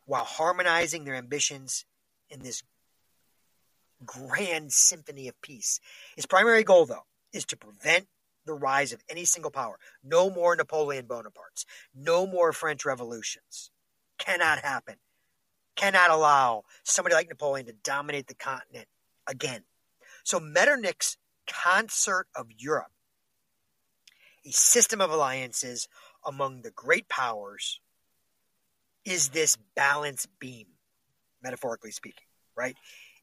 while harmonizing their ambitions in this grand symphony of peace. His primary goal, though, is to prevent the rise of any single power. No more Napoleon Bonapartes. No more French revolutions. Cannot happen. Cannot allow somebody like Napoleon to dominate the continent again. So Metternich's concert of Europe, a system of alliances among the great powers, is this balance beam, metaphorically speaking, right?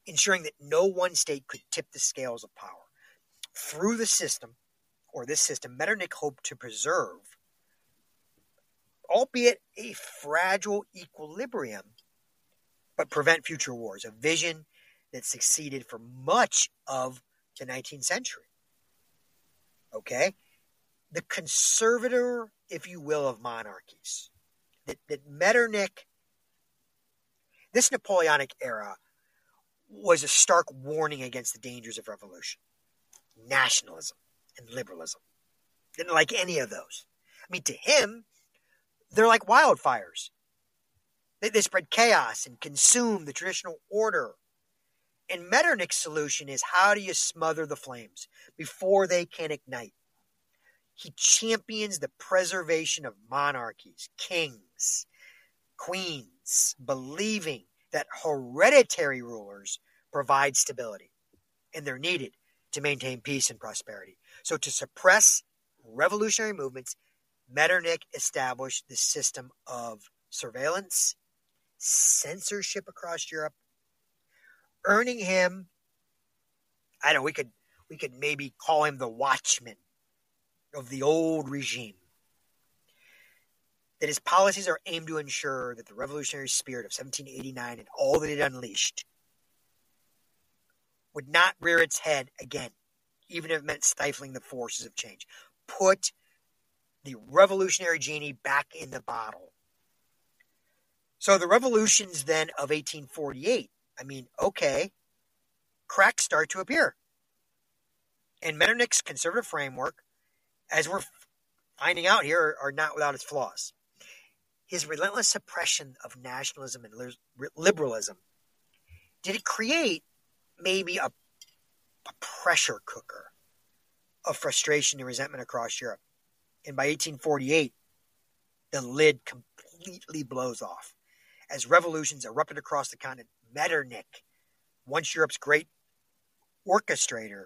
Ensuring that no one state could tip the scales of power. Through the system, or this system, Metternich hoped to preserve, albeit a fragile equilibrium, but prevent future wars. A vision that succeeded for much of the 19th century. Okay? The conservator, if you will, of monarchies. That Metternich, this Napoleonic era was a stark warning against the dangers of revolution, nationalism, and liberalism. Didn't like any of those. I mean, to him, they're like wildfires. They spread chaos and consume the traditional order. And Metternich's solution is, how do you smother the flames before they can ignite? He champions the preservation of monarchies, kings, queens, believing that hereditary rulers provide stability, and they're needed to maintain peace and prosperity. So to suppress revolutionary movements, Metternich established the system of surveillance, censorship across Europe, earning him, I don't know, we could maybe call him the watchman of the old regime. That his policies are aimed to ensure that the revolutionary spirit of 1789 and all that it unleashed would not rear its head again, even if it meant stifling the forces of change. Put the revolutionary genie back in the bottle. So the revolutions then of 1848, I mean, okay, cracks start to appear. And Metternich's conservative framework, as we're finding out here, are not without its flaws. His relentless suppression of nationalism and liberalism, did it create maybe a pressure cooker of frustration and resentment across Europe? And by 1848, the lid completely blows off. As revolutions erupted across the continent, Metternich, once Europe's great orchestrator,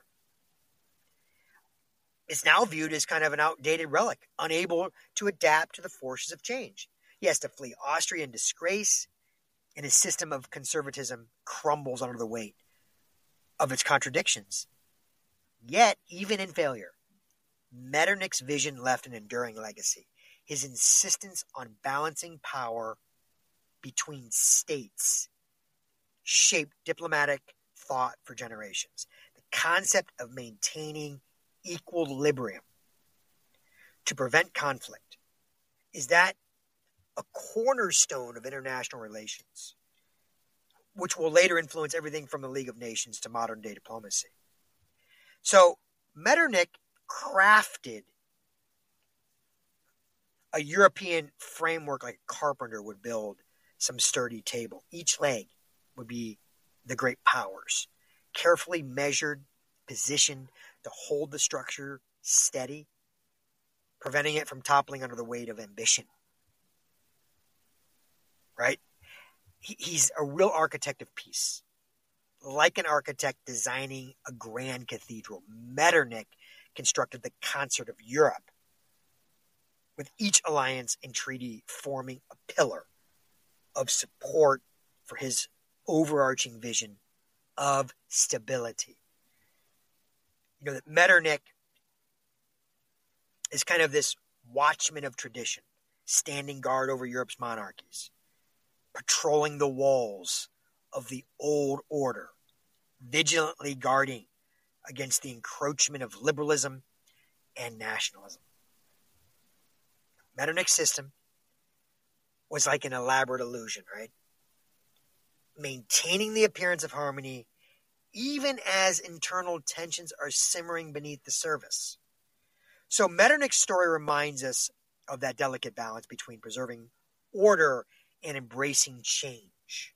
is now viewed as kind of an outdated relic, unable to adapt to the forces of change. He has to flee Austria in disgrace, and his system of conservatism crumbles under the weight of its contradictions. Yet, even in failure, Metternich's vision left an enduring legacy. His insistence on balancing power between states shaped diplomatic thought for generations. The concept of maintaining equilibrium to prevent conflict is that a cornerstone of international relations, which will later influence everything from the League of Nations to modern day diplomacy. So Metternich crafted a European framework like a carpenter would build some sturdy table. Each leg would be the great powers, carefully measured, positioned to hold the structure steady, preventing it from toppling under the weight of ambition. Right? He's a real architect of peace. Like an architect designing a grand cathedral, Metternich constructed the concert of Europe, with each alliance and treaty forming a pillar of support for his overarching vision of stability. You know, that Metternich is kind of this watchman of tradition, standing guard over Europe's monarchies, patrolling the walls of the old order, vigilantly guarding against the encroachment of liberalism and nationalism. Metternich's system was like an elaborate illusion, right? Maintaining the appearance of harmony even as internal tensions are simmering beneath the surface. So Metternich's story reminds us of that delicate balance between preserving order and embracing change.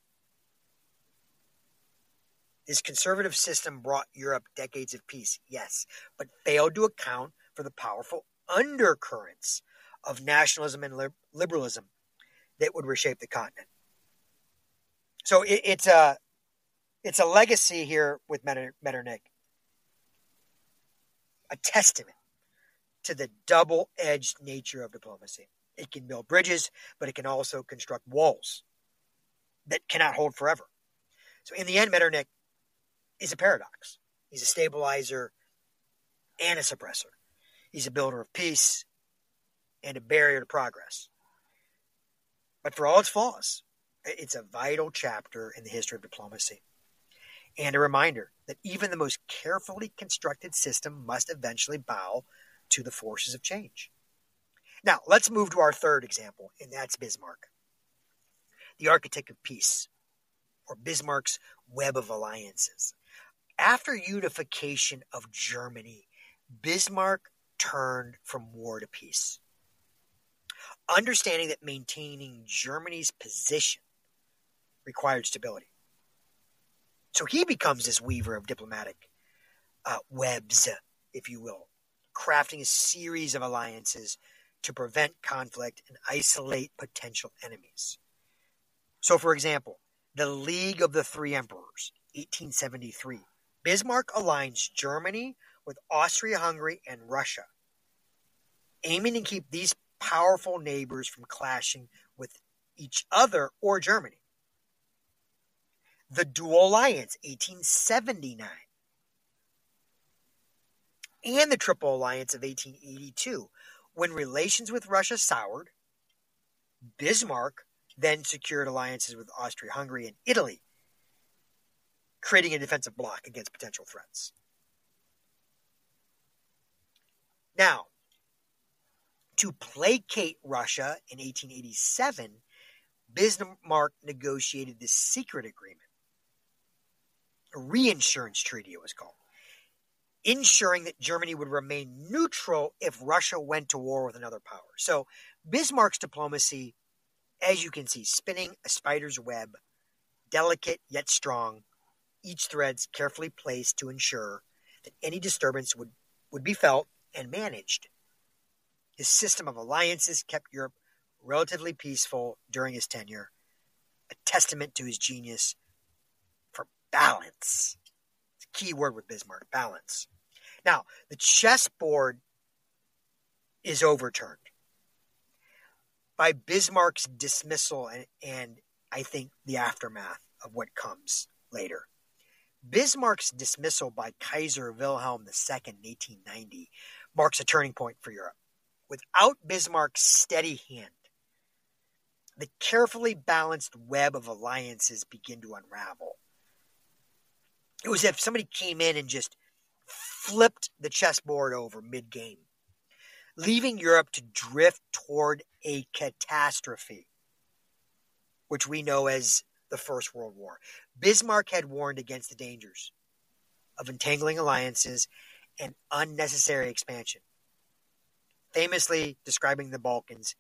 This conservative system brought Europe decades of peace, yes, but failed to account for the powerful undercurrents of nationalism and liberalism that would reshape the continent. So it's a legacy here with Metternich, a testament to the double-edged nature of diplomacy. It can build bridges, but it can also construct walls that cannot hold forever. So in the end, Metternich is a paradox. He's a stabilizer and a suppressor. He's a builder of peace and a barrier to progress. But for all its flaws, it's a vital chapter in the history of diplomacy. and a reminder that even the most carefully constructed system must eventually bow to the forces of change. Now, let's move to our third example, and that's Bismarck, the architect of peace, or Bismarck's web of alliances. After unification of Germany, Bismarck turned from war to peace, understanding that maintaining Germany's position required stability. So he becomes this weaver of diplomatic webs, if you will, crafting a series of alliances to prevent conflict and isolate potential enemies. So, for example, the League of the Three Emperors, 1873. Bismarck aligns Germany with Austria-Hungary and Russia, aiming to keep these powerful neighbors from clashing with each other or Germany. The Dual Alliance, 1879. And the Triple Alliance of 1882. When relations with Russia soured, Bismarck then secured alliances with Austria-Hungary and Italy, creating a defensive bloc against potential threats. Now, to placate Russia in 1887, Bismarck negotiated this secret agreement, a reinsurance treaty it was called, ensuring that Germany would remain neutral if Russia went to war with another power. So Bismarck's diplomacy, as you can see, spinning a spider's web, delicate yet strong, each thread's carefully placed to ensure that any disturbance would be felt and managed. His system of alliances kept Europe relatively peaceful during his tenure, a testament to his genius for balance. It's a key word with Bismarck, balance. Now, the chessboard is overturned by Bismarck's dismissal and I think the aftermath of what comes later. Bismarck's dismissal by Kaiser Wilhelm II in 1890 marks a turning point for Europe. Without Bismarck's steady hand, the carefully balanced web of alliances begin to unravel. It was as if somebody came in and just flipped the chessboard over mid-game, leaving Europe to drift toward a catastrophe, which we know as the First World War. Bismarck had warned against the dangers of entangling alliances and unnecessary expansion, famously describing the Balkans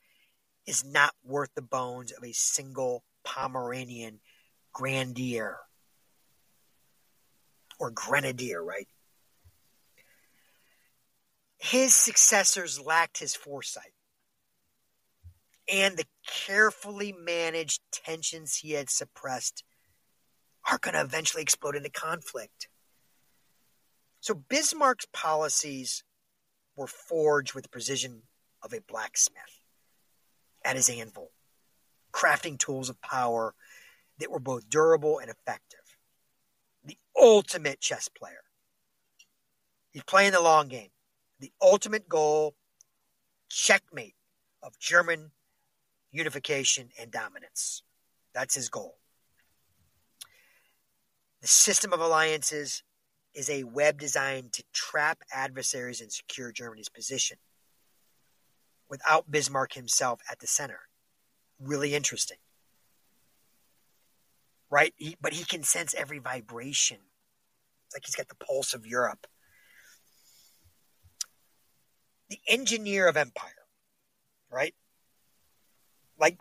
is not worth the bones of a single Pomeranian grenadier, or grenadier, right? His successors lacked his foresight, and the carefully managed tensions he had suppressed are going to eventually explode into conflict. So Bismarck's policies were forged with the precision of a blacksmith at his anvil, crafting tools of power that were both durable and effective. The ultimate chess player. He's playing the long game. The ultimate goal, checkmate of German unification and dominance. That's his goal. The system of alliances is a web designed to trap adversaries and secure Germany's position, without Bismarck himself at the center. Really interesting. Right? But he can sense every vibration. It's like he's got the pulse of Europe. The engineer of empire, right? Like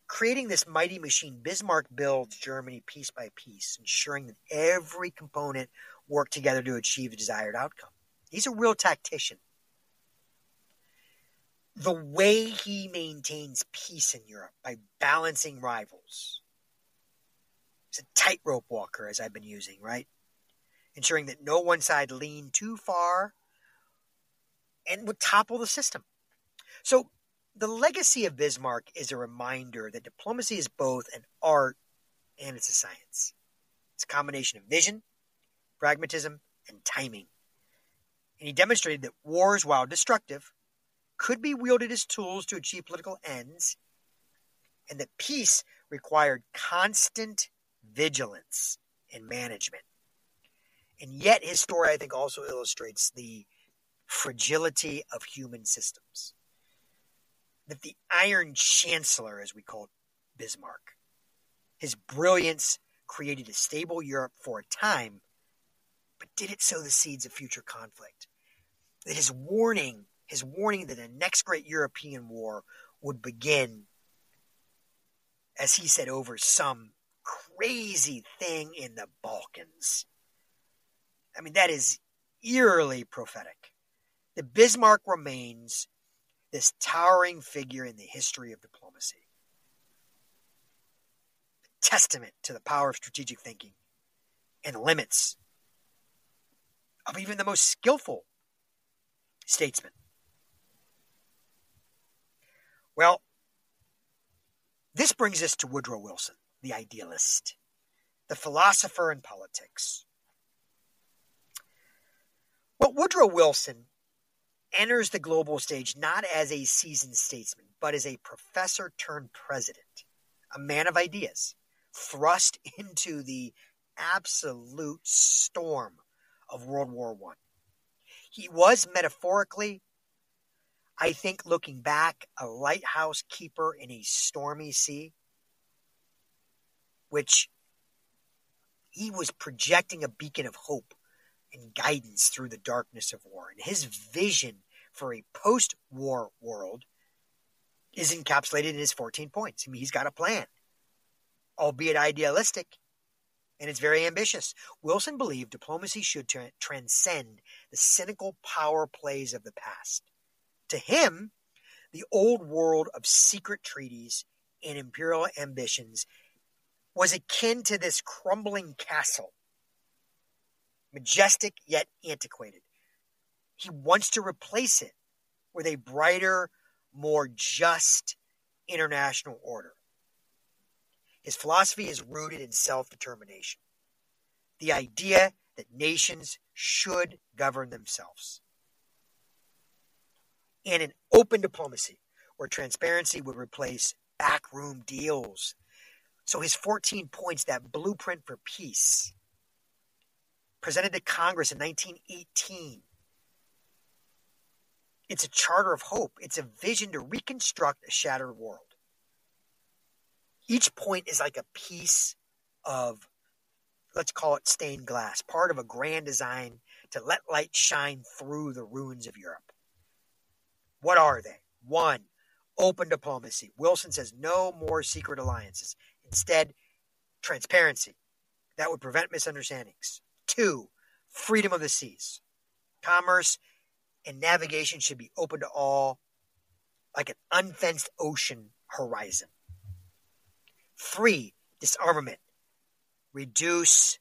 creating this mighty machine, Bismarck builds Germany piece by piece, ensuring that every component worked together to achieve the desired outcome. He's a real tactician. The way he maintains peace in Europe by balancing rivals. He's a tightrope walker, as I've been using, right? Ensuring that no one side leaned too far and would topple the system. So the legacy of Bismarck is a reminder that diplomacy is both an art and it's a science. It's a combination of vision, pragmatism, and timing. And he demonstrated that wars, while destructive, could be wielded as tools to achieve political ends, and that peace required constant vigilance and management. And yet his story, I think, also illustrates the fragility of human systems. That the Iron Chancellor, as we called Bismarck, his brilliance created a stable Europe for a time, but did it sow the seeds of future conflict? That his warning that the next great European war would begin, as he said, over some crazy thing in the Balkans. I mean, that is eerily prophetic. The Bismarck remains this towering figure in the history of diplomacy. A testament to the power of strategic thinking and the limits of even the most skillful statesman. Well, this brings us to Woodrow Wilson, the idealist, the philosopher in politics. Well, Woodrow Wilson enters the global stage not as a seasoned statesman, but as a professor turned president, a man of ideas, thrust into the absolute storm of World War I. He was metaphorically, I think, looking back, a lighthouse keeper in a stormy sea, which he was projecting a beacon of hope and guidance through the darkness of war. And his vision for a post-war world is encapsulated in his 14 points. I mean, he's got a plan, albeit idealistic, and it's very ambitious. Wilson believed diplomacy should transcend the cynical power plays of the past. To him, the old world of secret treaties and imperial ambitions was akin to this crumbling castle, majestic yet antiquated. He wants to replace it with a brighter, more just international order. His philosophy is rooted in self-determination, the idea that nations should govern themselves, and an open diplomacy where transparency would replace backroom deals. So his 14 points, that blueprint for peace, presented to Congress in 1918. It's a charter of hope. It's a vision to reconstruct a shattered world. Each point is like a piece of, let's call it stained glass, part of a grand design to let light shine through the ruins of Europe. What are they? 1, open diplomacy. Wilson says no more secret alliances. Instead, transparency. That would prevent misunderstandings. 2, freedom of the seas. Commerce and navigation should be open to all, like an unfenced ocean horizon. 3, disarmament. Reduce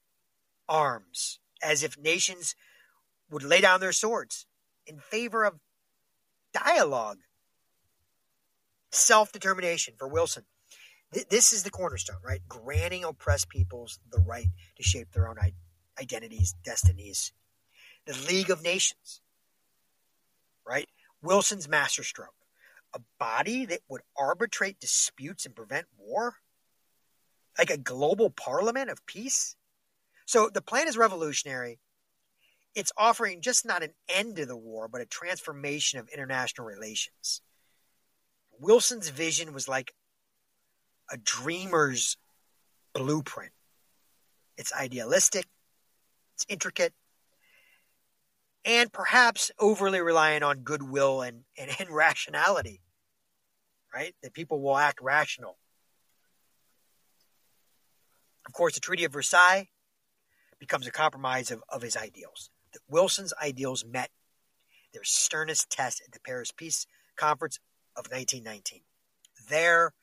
arms, as if nations would lay down their swords in favor of dialogue. Self-determination for Wilson. This is the cornerstone, right? Granting oppressed peoples the right to shape their own identities, destinies. The League of Nations, right? Wilson's masterstroke. A body that would arbitrate disputes and prevent war? Like a global parliament of peace? So the plan is revolutionary. It's offering just not an end to the war, but a transformation of international relations. Wilson's vision was like a dreamer's blueprint. It's idealistic, it's intricate, and perhaps overly reliant on goodwill and rationality, right? That people will act rational. Of course, the Treaty of Versailles becomes a compromise of his ideals. That Wilson's ideals met their sternest test at the Paris Peace Conference of 1919. There,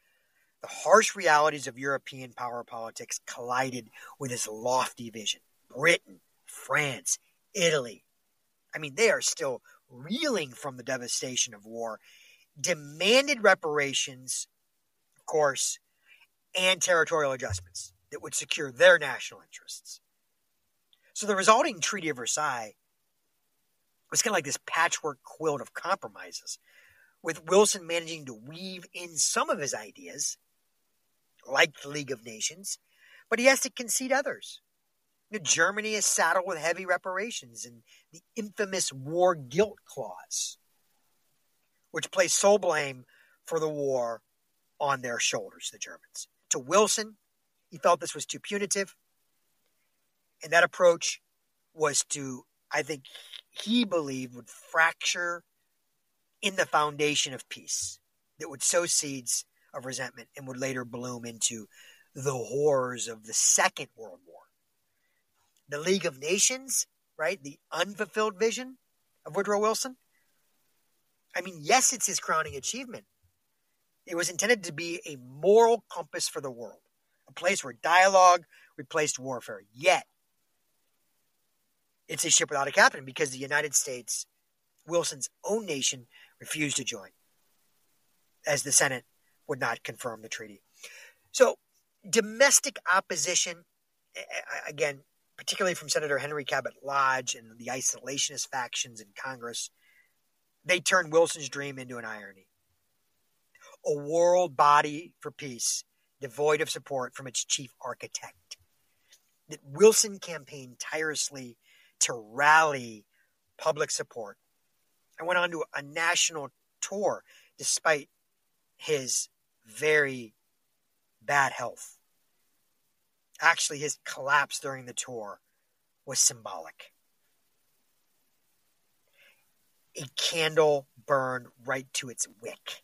the harsh realities of European power politics collided with his lofty vision. Britain, France, Italy, I mean, they are still reeling from the devastation of war, demanded reparations, of course, and territorial adjustments that would secure their national interests. So the resulting Treaty of Versailles was kind of like this patchwork quilt of compromises, with Wilson managing to weave in some of his ideas, like the League of Nations, but he has to concede others. Germany is saddled with heavy reparations and the infamous war guilt clause, which placed sole blame for the war on their shoulders, the Germans. To Wilson, he felt this was too punitive, and that approach was to, I think he believed, would fracture in the foundation of peace, that would sow seeds of resentment and would later bloom into the horrors of the Second World War. The League of Nations, right? The unfulfilled vision of Woodrow Wilson. I mean, yes, it's his crowning achievement. It was intended to be a moral compass for the world, a place where dialogue replaced warfare. Yet, it's a ship without a captain because the United States, Wilson's own nation, refused to join, as the Senate would not confirm the treaty. So, domestic opposition, again, particularly from Senator Henry Cabot Lodge and the isolationist factions in Congress, they turned Wilson's dream into an irony. A world body for peace devoid of support from its chief architect. That Wilson campaigned tirelessly to rally public support and went on to a national tour despite his very bad health. Actually, his collapse during the tour was symbolic. A candle burned right to its wick.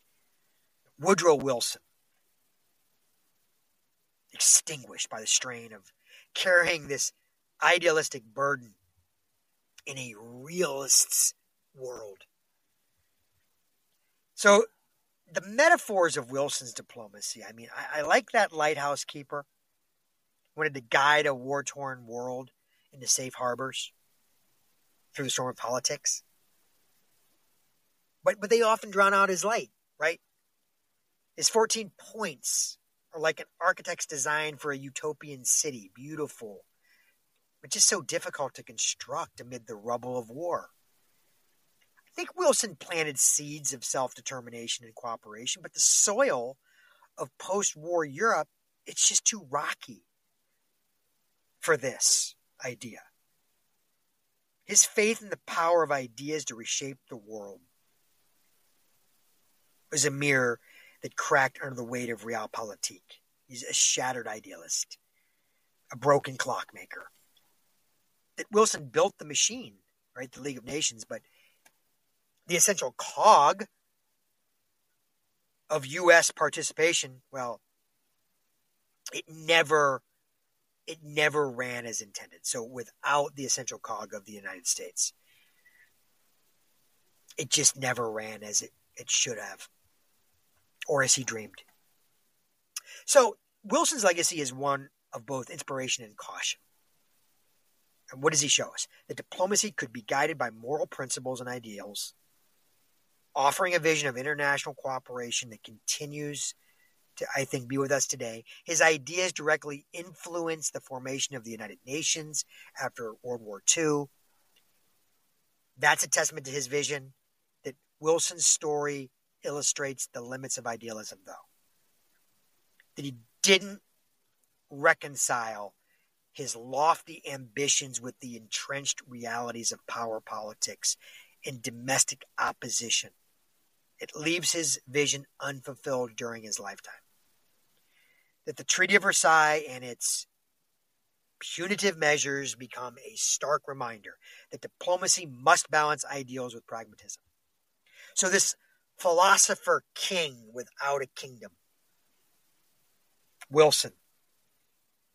Woodrow Wilson, extinguished by the strain of carrying this idealistic burden in a realist's world. So, the metaphors of Wilson's diplomacy, I mean, I like that lighthouse keeper wanted to guide a war-torn world into safe harbors through the storm of politics. But they often drown out his light, right? His 14 points are like an architect's design for a utopian city, beautiful, but just so difficult to construct amid the rubble of war. I think Wilson planted seeds of self-determination and cooperation, but the soil of post-war Europe, it's just too rocky for this idea. His faith in the power of ideas to reshape the world was a mirror that cracked under the weight of realpolitik. He's a shattered idealist, a broken clockmaker. That Wilson built the machine, right, the League of Nations, but the essential cog of U.S. participation, well, it never ran as intended. So without the essential cog of the United States, it just never ran as it should have, or as he dreamed. So Wilson's legacy is one of both inspiration and caution. And what does he show us? That diplomacy could be guided by moral principles and ideals, offering a vision of international cooperation that continues to, I think, be with us today. His ideas directly influenced the formation of the United Nations after World War II. That's a testament to his vision. That Wilson's story illustrates the limits of idealism, though. That he didn't reconcile his lofty ambitions with the entrenched realities of power politics and domestic opposition. It leaves his vision unfulfilled during his lifetime. That the Treaty of Versailles and its punitive measures become a stark reminder that diplomacy must balance ideals with pragmatism. So this philosopher king without a kingdom, Wilson,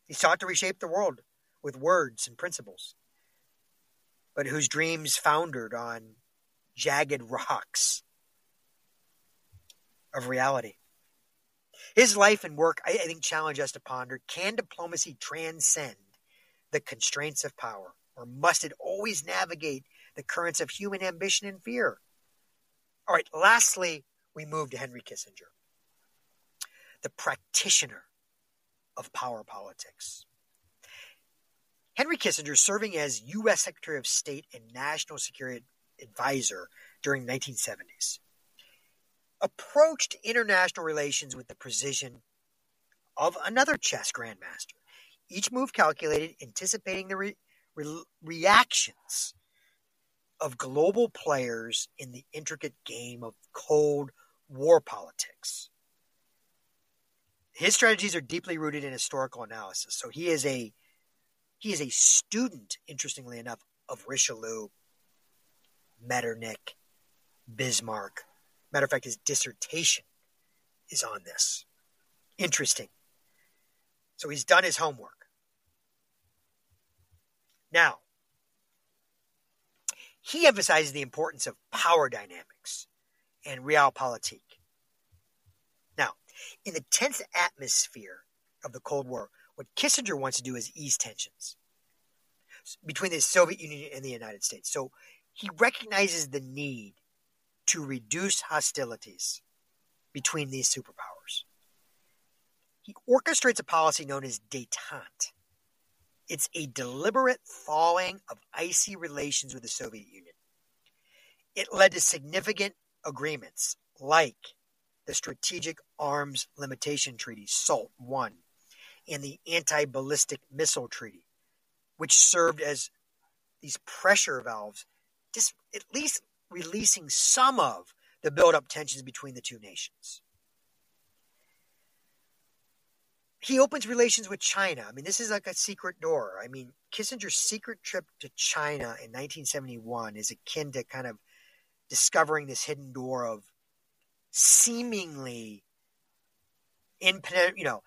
he sought to reshape the world with words and principles, but whose dreams foundered on jagged rocks of reality. His life and work, I think, challenge us to ponder, can diplomacy transcend the constraints of power, or must it always navigate the currents of human ambition and fear? All right, lastly, we move to Henry Kissinger, the practitioner of power politics. Henry Kissinger, serving as U.S. Secretary of State and National Security Advisor during the 1970s, approached international relations with the precision of another chess grandmaster. Each move calculated, anticipating the reactions of global players in the intricate game of Cold War politics. His strategies are deeply rooted in historical analysis. So he is a student, interestingly enough, of Richelieu, Metternich, Bismarck. Matter of fact, his dissertation is on this. Interesting. So he's done his homework. Now, he emphasizes the importance of power dynamics and realpolitik. Now, in the tense atmosphere of the Cold War, what Kissinger wants to do is ease tensions between the Soviet Union and the United States. So he recognizes the need to reduce hostilities between these superpowers. He orchestrates a policy known as détente. It's a deliberate thawing of icy relations with the Soviet Union. It led to significant agreements like the Strategic Arms Limitation Treaty, SALT I, and the Anti-Ballistic Missile Treaty, which served as these pressure valves, just at least releasing some of the build-up tensions between the two nations. He opens relations with China. I mean, this is like a secret door. I mean, Kissinger's secret trip to China in 1971 is akin to kind of discovering this hidden door of seemingly impenetrable,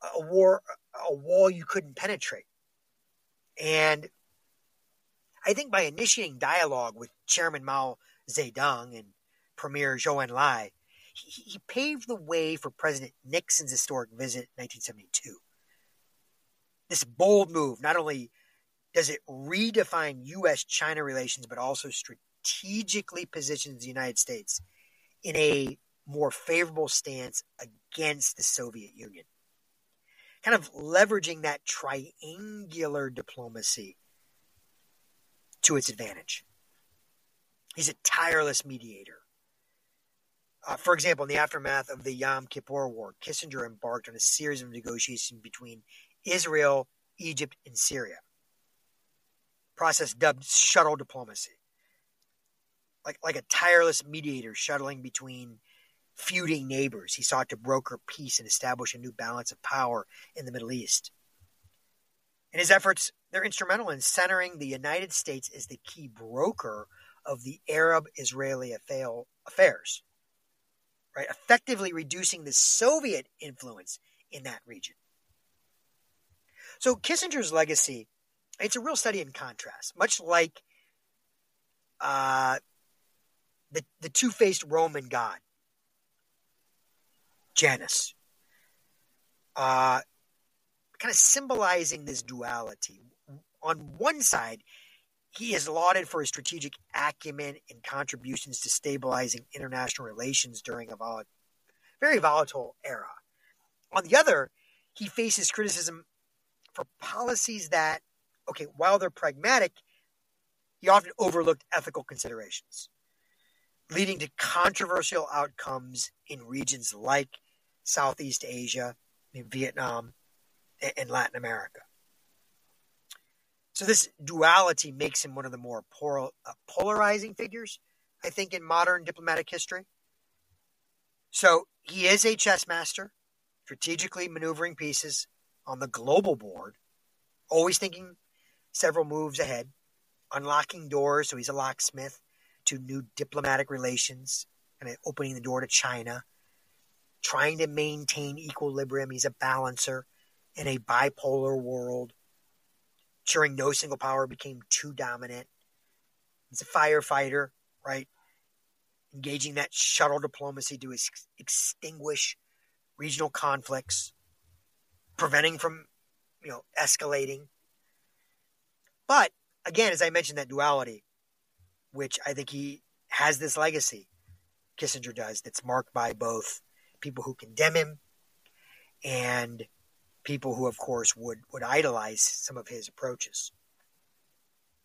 a wall you couldn't penetrate. And I think by initiating dialogue with Chairman Mao Zedong and Premier Zhou Enlai, he paved the way for President Nixon's historic visit in 1972. This bold move, not only does it redefine U.S.-China relations, but also strategically positions the United States in a more favorable stance against the Soviet Union. Kind of leveraging that triangular diplomacy to its advantage. He's a tireless mediator. For example, in the aftermath of the Yom Kippur War, Kissinger embarked on a series of negotiations between Israel, Egypt, and Syria. Process dubbed shuttle diplomacy. Like a tireless mediator shuttling between feuding neighbors, he sought to broker peace and establish a new balance of power in the Middle East. And his efforts, they're instrumental in centering the United States as the key broker of the Arab-Israeli affairs, right? Effectively reducing the Soviet influence in that region. So Kissinger's legacy, it's a real study in contrast, much like the two-faced Roman god, Janus, kind of symbolizing this duality. On one side, he is lauded for his strategic acumen and contributions to stabilizing international relations during a very volatile era. On the other, he faces criticism for policies that, while they're pragmatic, he often overlooked ethical considerations, leading to controversial outcomes in regions like Southeast Asia, Vietnam, and Latin America. So this duality makes him one of the more polarizing figures, I think, in modern diplomatic history. So he is a chess master, strategically maneuvering pieces on the global board, always thinking several moves ahead, unlocking doors, so he's a locksmith, to new diplomatic relations, and opening the door to China, trying to maintain equilibrium. He's a balancer in a bipolar world, ensuring no single power became too dominant. He's a firefighter, right? Engaging that shuttle diplomacy to extinguish regional conflicts, preventing from, escalating. But again, as I mentioned, that duality, which I think he has this legacy, Kissinger does, that's marked by both people who condemn him and people who, of course, would idolize some of his approaches.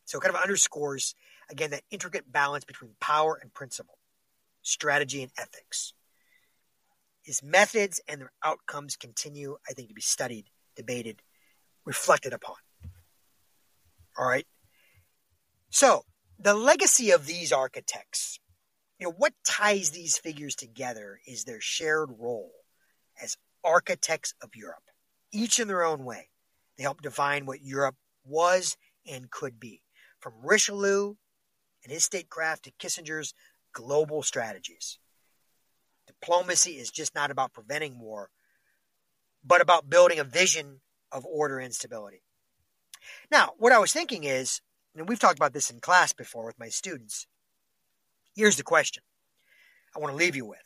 So it kind of underscores, again, that intricate balance between power and principle, strategy and ethics. His methods and their outcomes continue, I think, to be studied, debated, reflected upon. All right. So the legacy of these architects, what ties these figures together is their shared role as architects of Europe, each in their own way. They helped define what Europe was and could be, from Richelieu and his statecraft to Kissinger's global strategies. Diplomacy is just not about preventing war, but about building a vision of order and stability. Now, what I was thinking is, and we've talked about this in class before with my students, here's the question I want to leave you with.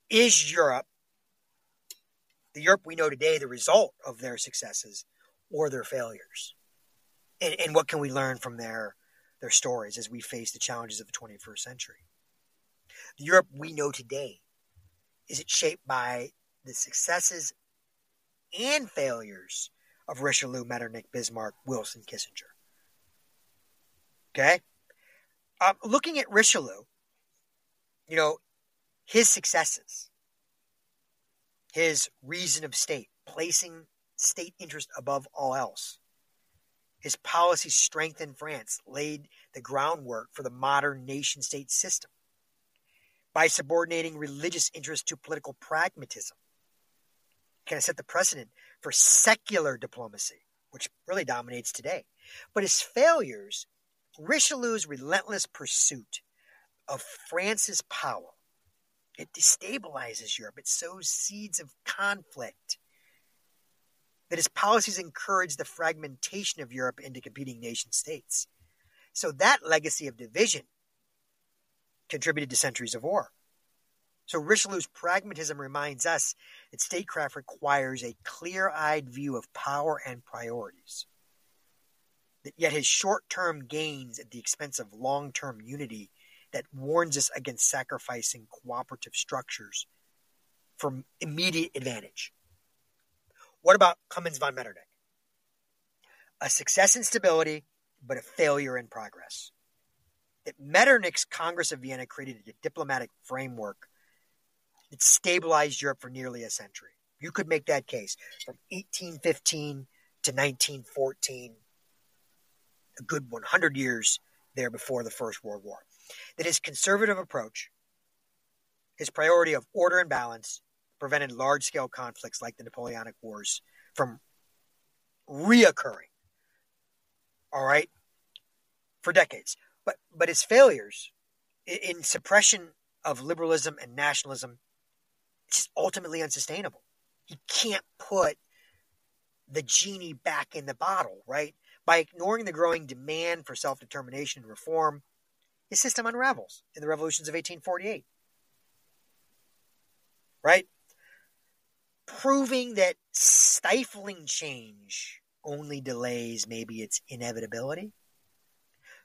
Is Europe, the Europe we know today, the result of their successes or their failures? And what can we learn from their stories as we face the challenges of the 21st century? The Europe we know today, is it shaped by the successes and failures of Richelieu, Metternich, Bismarck, Wilson, Kissinger? Okay? Looking at Richelieu, his successes, his reason of state, placing state interest above all else. His policy strengthened France, laid the groundwork for the modern nation-state system by subordinating religious interest to political pragmatism. Kind of set the precedent for secular diplomacy, which really dominates today. But his failures, Richelieu's relentless pursuit of France's power, it destabilizes Europe. It sows seeds of conflict. That his policies encourage the fragmentation of Europe into competing nation states. So that legacy of division contributed to centuries of war. So Richelieu's pragmatism reminds us that statecraft requires a clear-eyed view of power and priorities. That yet his short-term gains at the expense of long-term unity that warns us against sacrificing cooperative structures for immediate advantage. What about Klemens von Metternich? A success in stability, but a failure in progress. That Metternich's Congress of Vienna created a diplomatic framework that stabilized Europe for nearly a century. You could make that case. From 1815 to 1914, a good 100 years there before the First World War. That his conservative approach, his priority of order and balance, prevented large-scale conflicts like the Napoleonic Wars from reoccurring, all right, for decades. But his failures in suppression of liberalism and nationalism, it's just ultimately unsustainable. He can't put the genie back in the bottle, right? By ignoring the growing demand for self-determination and reform, his system unravels in the revolutions of 1848, right? Proving that stifling change only delays maybe its inevitability.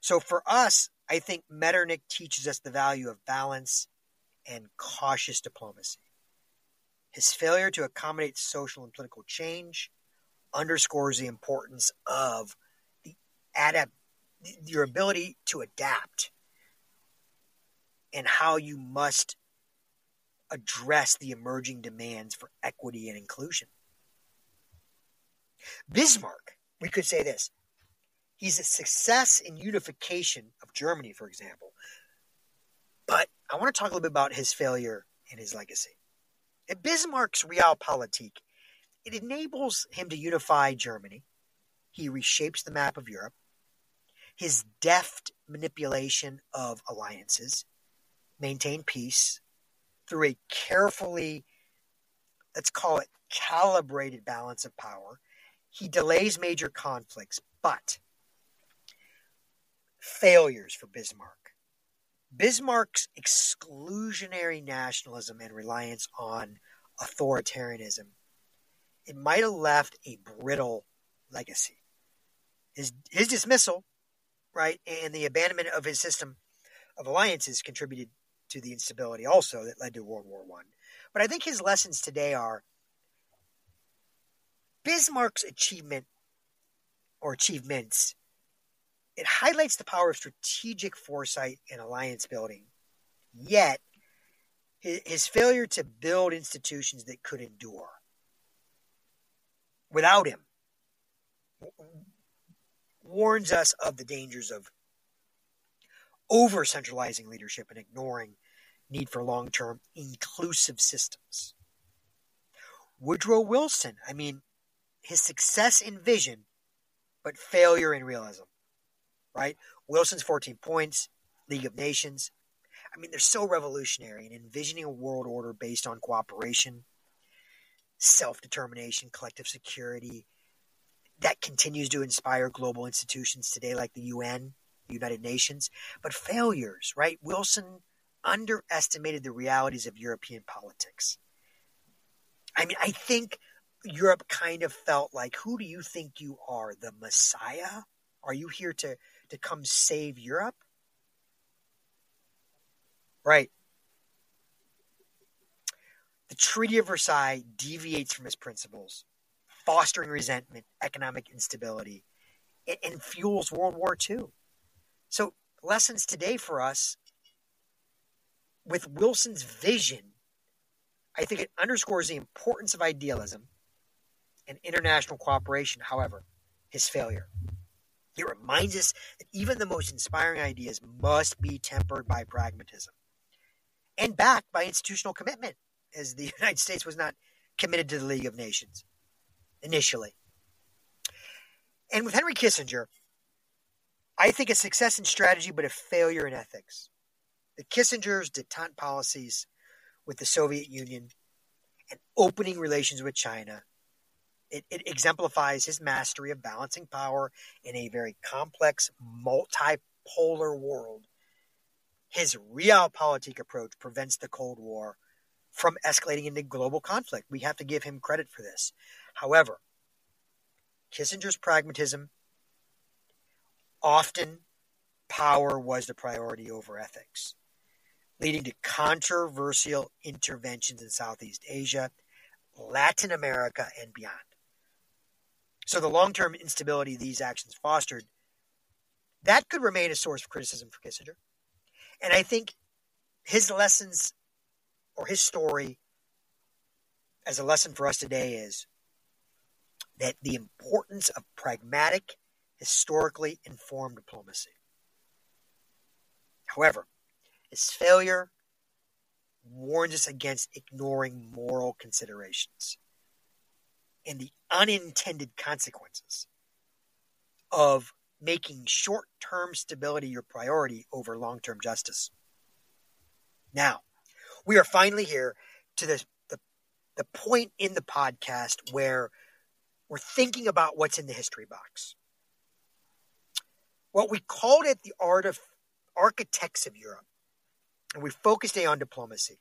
So for us, I think Metternich teaches us the value of balance and cautious diplomacy. His failure to accommodate social and political change underscores the importance of your ability to adapt and how you must address the emerging demands for equity and inclusion. Bismarck, we could say this. He's a success in unification of Germany, for example. But I want to talk a little bit about his failure and his legacy. At Bismarck's Realpolitik, it enables him to unify Germany. He reshapes the map of Europe. His deft manipulation of alliances maintained peace through a carefully, let's call it, calibrated balance of power. He delays major conflicts, but failures for Bismarck. Bismarck's exclusionary nationalism and reliance on authoritarianism, it might have left a brittle legacy. His dismissal, right, and the abandonment of his system of alliances contributed to the instability also that led to World War I. But I think his lessons today are Bismarck's achievements, it highlights the power of strategic foresight and alliance building. Yet, his failure to build institutions that could endure. Without him, warns us of the dangers of over-centralizing leadership and ignoring need for long-term inclusive systems. Woodrow Wilson, his success in vision, but failure in realism, right? Wilson's 14 points, League of Nations, they're so revolutionary in envisioning a world order based on cooperation, self-determination, collective security, that continues to inspire global institutions today like the UN, the United Nations, but failures, right? Wilson underestimated the realities of European politics. I think Europe kind of felt like, who do you think you are, the Messiah? Are you here to come save Europe? Right. The Treaty of Versailles deviates from its principles, fostering resentment, economic instability, and fuels World War II. So lessons today for us, with Wilson's vision, I think it underscores the importance of idealism and international cooperation. However, his failure. It reminds us that even the most inspiring ideas must be tempered by pragmatism and backed by institutional commitment, as the United States was not committed to the League of Nations initially. And with Henry Kissinger, I think a success in strategy, but a failure in ethics. The Kissinger's détente policies with the Soviet Union and opening relations with China, it exemplifies his mastery of balancing power in a very complex, multipolar world. His realpolitik approach prevents the Cold War from escalating into global conflict. We have to give him credit for this. However, Kissinger's pragmatism, often power was the priority over ethics, leading to controversial interventions in Southeast Asia, Latin America, and beyond. So the long-term instability these actions fostered, that could remain a source of criticism for Kissinger. And I think his lessons, or his story as a lesson for us today, is that the importance of pragmatic, historically informed diplomacy. However, his failure warns us against ignoring moral considerations and the unintended consequences of making short-term stability your priority over long-term justice. Now, we are finally here to the point in the podcast where we're thinking about what's in the history box. Well, we called it the art of architects of Europe, and we focused today on diplomacy.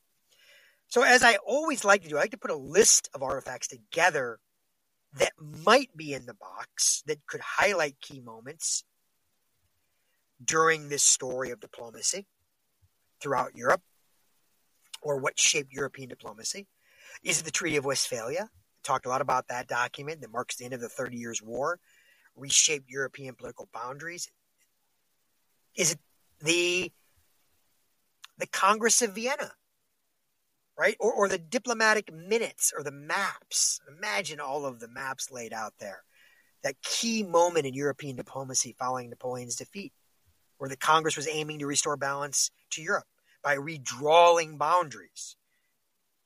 So as I always like to do, I like to put a list of artifacts together that might be in the box that could highlight key moments during this story of diplomacy throughout Europe, or what shaped European diplomacy. Is it the Treaty of Westphalia? I talked a lot about that document that marks the end of the 30 Years' War, reshaped European political boundaries. Is it the Congress of Vienna, right? Or the diplomatic minutes or the maps? Imagine all of the maps laid out there. That key moment in European diplomacy following Napoleon's defeat, where the Congress was aiming to restore balance to Europe by redrawing boundaries,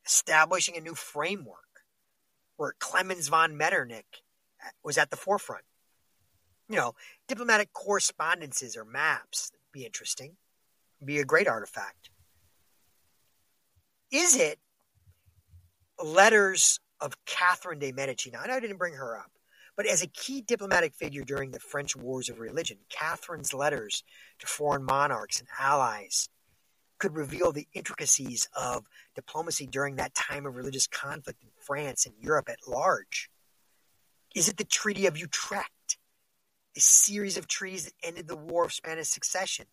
establishing a new framework, where Klemens von Metternich was at the forefront. Diplomatic correspondences or maps would be interesting, be a great artifact. Is it letters of Catherine de' Medici? Now, I didn't bring her up, but as a key diplomatic figure during the French Wars of Religion, Catherine's letters to foreign monarchs and allies could reveal the intricacies of diplomacy during that time of religious conflict in France and Europe at large. Is it the Treaty of Utrecht, a series of treaties that ended the War of Spanish Succession?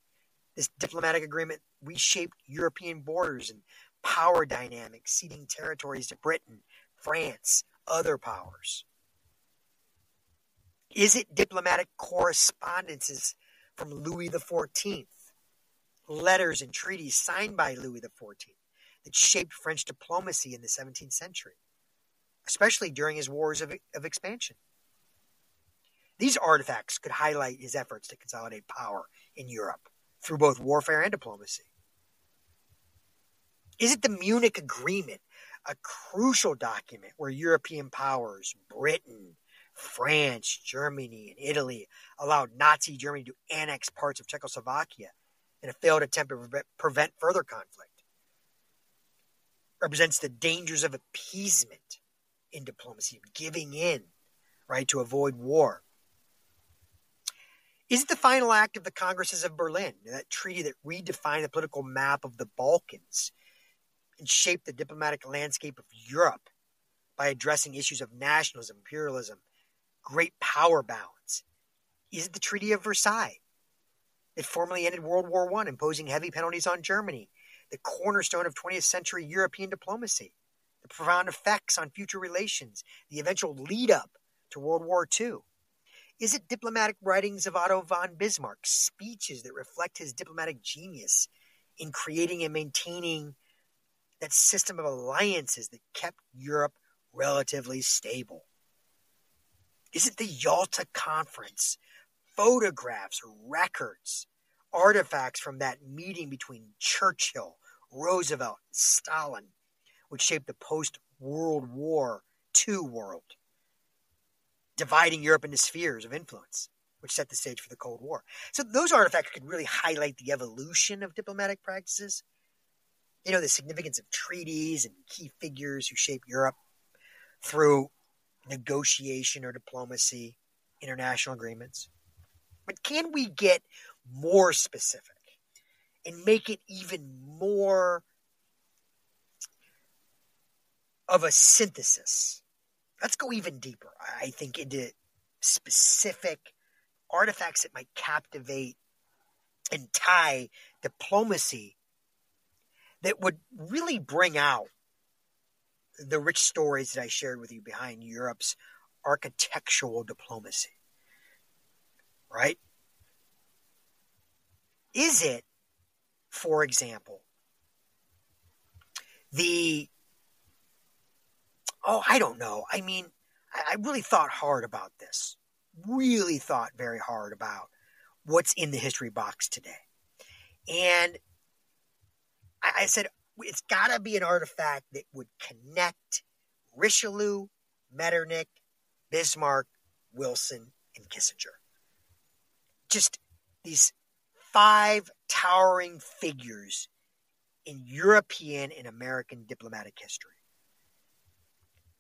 This diplomatic agreement reshaped European borders and power dynamics, ceding territories to Britain, France, other powers. Is it diplomatic correspondences from Louis XIV, letters and treaties signed by Louis XIV that shaped French diplomacy in the 17th century, especially during his wars of expansion? These artifacts could highlight his efforts to consolidate power in Europe through both warfare and diplomacy. Is it the Munich Agreement, a crucial document where European powers, Britain, France, Germany, and Italy, allowed Nazi Germany to annex parts of Czechoslovakia in a failed attempt to prevent further conflict? Represents the dangers of appeasement in diplomacy, giving in, right, to avoid war. Is it the final act of the Congresses of Berlin, that treaty that redefined the political map of the Balkans and shaped the diplomatic landscape of Europe by addressing issues of nationalism, imperialism, great power balance? Is it the Treaty of Versailles that formally ended World War I, imposing heavy penalties on Germany, the cornerstone of 20th century European diplomacy, the profound effects on future relations, the eventual lead-up to World War II? Is it diplomatic writings of Otto von Bismarck, speeches that reflect his diplomatic genius in creating and maintaining that system of alliances that kept Europe relatively stable? Is it the Yalta Conference, photographs, records, artifacts from that meeting between Churchill, Roosevelt, and Stalin, which shaped the post-World War II world, dividing Europe into spheres of influence, which set the stage for the Cold War? So those artifacts could really highlight the evolution of diplomatic practices, the significance of treaties and key figures who shape Europe through negotiation or diplomacy, international agreements. But can we get more specific and make it even more of a synthesis? Let's go even deeper, I think, into specific artifacts that might captivate and tie diplomacy that would really bring out the rich stories that I shared with you behind Europe's architectural diplomacy. Right? Is it, for example, I don't know. I mean, I really thought hard about this. Really thought very hard about what's in the history box today. And I said, it's got to be an artifact that would connect Richelieu, Metternich, Bismarck, Wilson, and Kissinger. Just these 5 towering figures in European and American diplomatic history.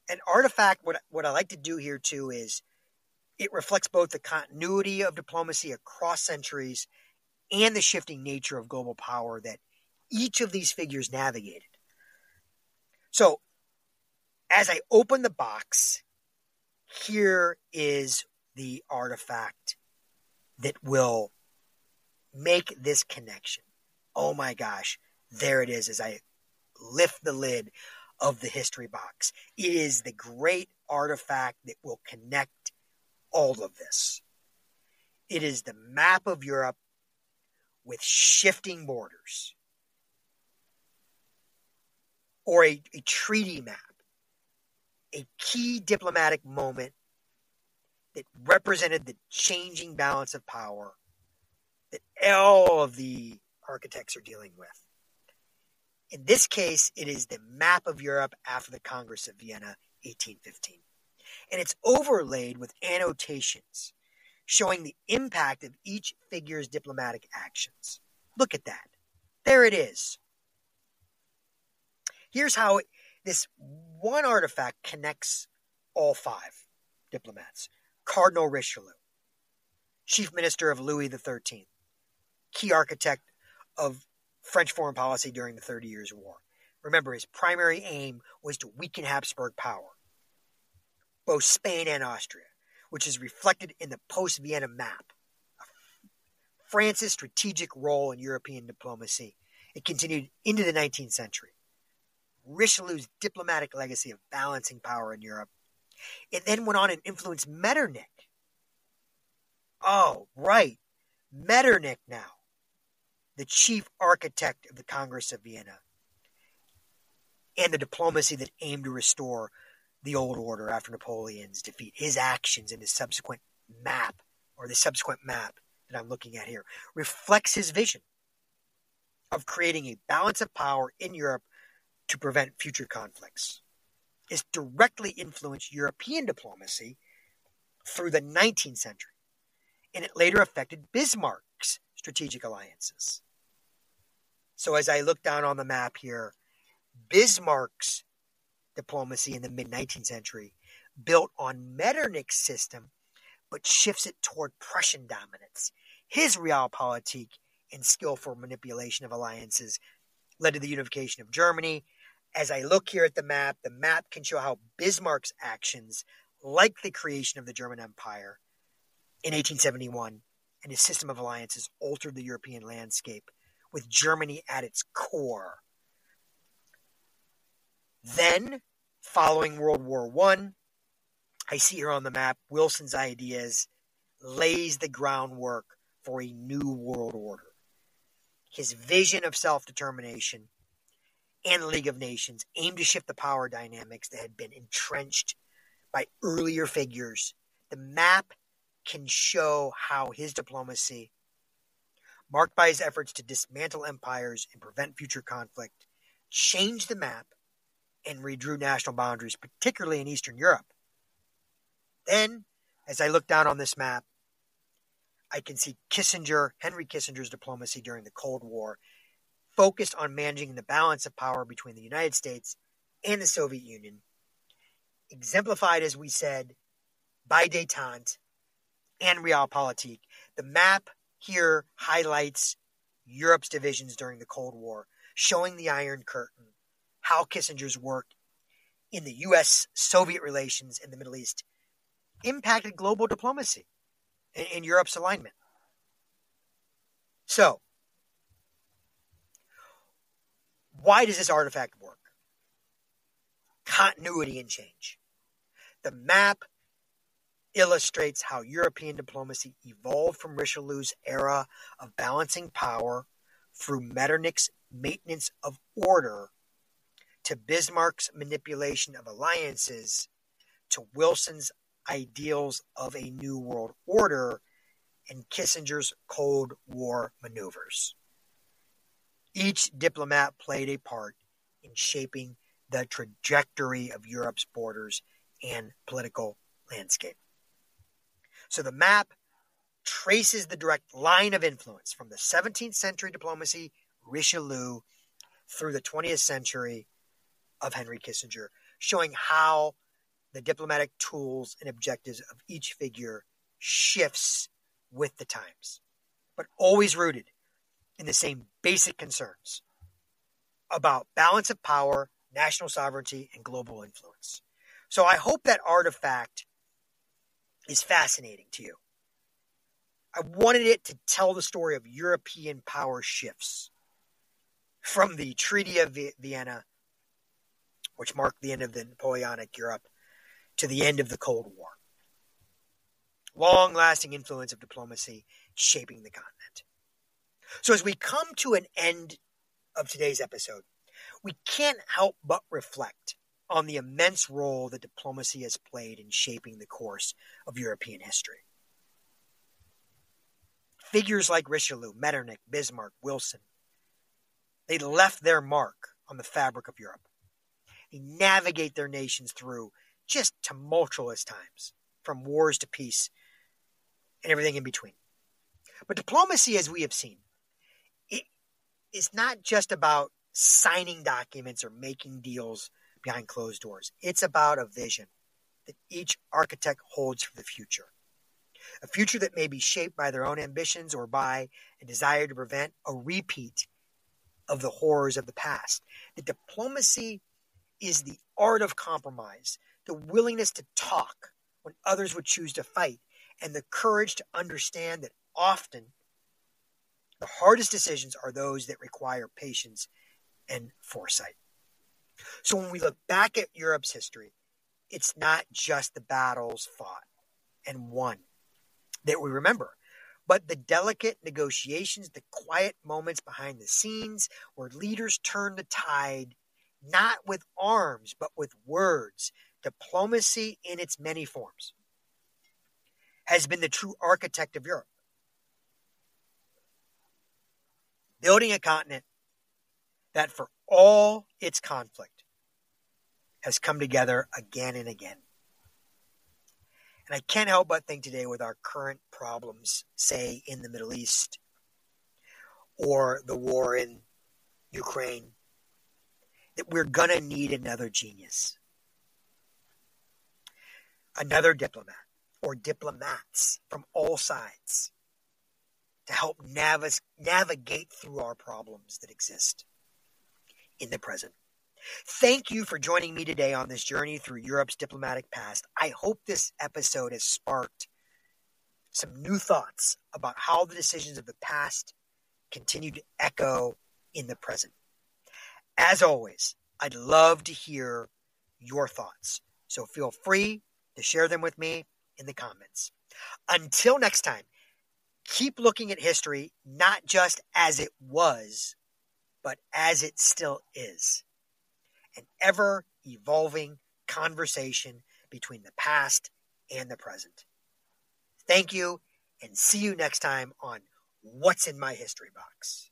An artifact, what I like to do here too is it reflects both the continuity of diplomacy across centuries and the shifting nature of global power that each of these figures navigated. So, as I open the box, here is the artifact that will make this connection. Oh my gosh, there it is as I lift the lid of the history box. It is the great artifact that will connect all of this. It is the map of Europe with shifting borders, or a treaty map, a key diplomatic moment that represented the changing balance of power that all of the architects are dealing with. In this case, it is the map of Europe after the Congress of Vienna, 1815. And it's overlaid with annotations showing the impact of each figure's diplomatic actions. Look at that. There it is. Here's how this one artifact connects all 5 diplomats. Cardinal Richelieu, chief minister of Louis XIII, key architect of French foreign policy during the 30 Years' War. Remember, his primary aim was to weaken Habsburg power, both Spain and Austria, which is reflected in the post-Vienna map. France's strategic role in European diplomacy, it continued into the 19th century. Richelieu's diplomatic legacy of balancing power in Europe. It then went on and influenced Metternich. Oh, right. Metternich now, the chief architect of the Congress of Vienna, and the diplomacy that aimed to restore the old order after Napoleon's defeat. His actions and his subsequent map, or the subsequent map that I'm looking at here, reflects his vision of creating a balance of power in Europe to prevent future conflicts. It directly influenced European diplomacy through the 19th century, and it later affected Bismarck's strategic alliances. So as I look down on the map here, Bismarck's diplomacy in the mid-19th century built on Metternich's system, but shifts it toward Prussian dominance. His realpolitik and skillful manipulation of alliances led to the unification of Germany. As I look here at the map can show how Bismarck's actions, like the creation of the German Empire in 1871, and his system of alliances altered the European landscape, with Germany at its core. Then, following World War I, I see here on the map, Wilson's ideas lays the groundwork for a new world order. His vision of self-determination and the League of Nations aimed to shift the power dynamics that had been entrenched by earlier figures. The map can show how his diplomacy, marked by his efforts to dismantle empires and prevent future conflict, changed the map and redrew national boundaries, particularly in Eastern Europe. Then, as I look down on this map, I can see Henry Kissinger's diplomacy during the Cold War, focused on managing the balance of power between the United States and the Soviet Union, exemplified, as we said, by détente and realpolitik. The map here highlights Europe's divisions during the Cold War, showing the Iron Curtain, how Kissinger's work in the U.S.-Soviet relations in the Middle East impacted global diplomacy and Europe's alignment. So, why does this artifact work? Continuity and change. The map illustrates how European diplomacy evolved from Richelieu's era of balancing power through Metternich's maintenance of order to Bismarck's manipulation of alliances to Wilson's ideals of a new world order and Kissinger's Cold War maneuvers. Each diplomat played a part in shaping the trajectory of Europe's borders and political landscape. So the map traces the direct line of influence from the 17th century diplomacy, Richelieu, through the 20th century of Henry Kissinger, showing how the diplomatic tools and objectives of each figure shifts with the times, but always rooted in the same basic concerns about balance of power, national sovereignty, and global influence. So I hope that artifact is fascinating to you. I wanted it to tell the story of European power shifts from the Treaty of Vienna, which marked the end of the Napoleonic Europe, to the end of the Cold War. Long-lasting influence of diplomacy shaping the continent. So as we come to an end of today's episode, we can't help but reflect on the immense role that diplomacy has played in shaping the course of European history. Figures like Richelieu, Metternich, Bismarck, Wilson, they left their mark on the fabric of Europe. They navigate their nations through just tumultuous times, from wars to peace, and everything in between. But diplomacy, as we have seen, it is not just about signing documents or making deals behind closed doors. It's about a vision that each architect holds for the future. A future that may be shaped by their own ambitions or by a desire to prevent a repeat of the horrors of the past. The diplomacy is the art of compromise, the willingness to talk when others would choose to fight, and the courage to understand that often the hardest decisions are those that require patience and foresight. So when we look back at Europe's history, it's not just the battles fought and won that we remember, but the delicate negotiations, the quiet moments behind the scenes where leaders turn the tide, not with arms, but with words, diplomacy in its many forms. has been the true architect of Europe, building a continent that for all its conflict has come together again and again. And I can't help but think today with our current problems, say in the Middle East or the war in Ukraine, that we're going to need another genius, another diplomat or diplomats from all sides to help navigate through our problems that exist in the present. Thank you for joining me today on this journey through Europe's diplomatic past. I hope this episode has sparked some new thoughts about how the decisions of the past continue to echo in the present. As always, I'd love to hear your thoughts, so feel free to share them with me in the comments. Until next time, keep looking at history not just as it was, but as it still is. An ever-evolving conversation between the past and the present. Thank you, and see you next time on What's in My History Box.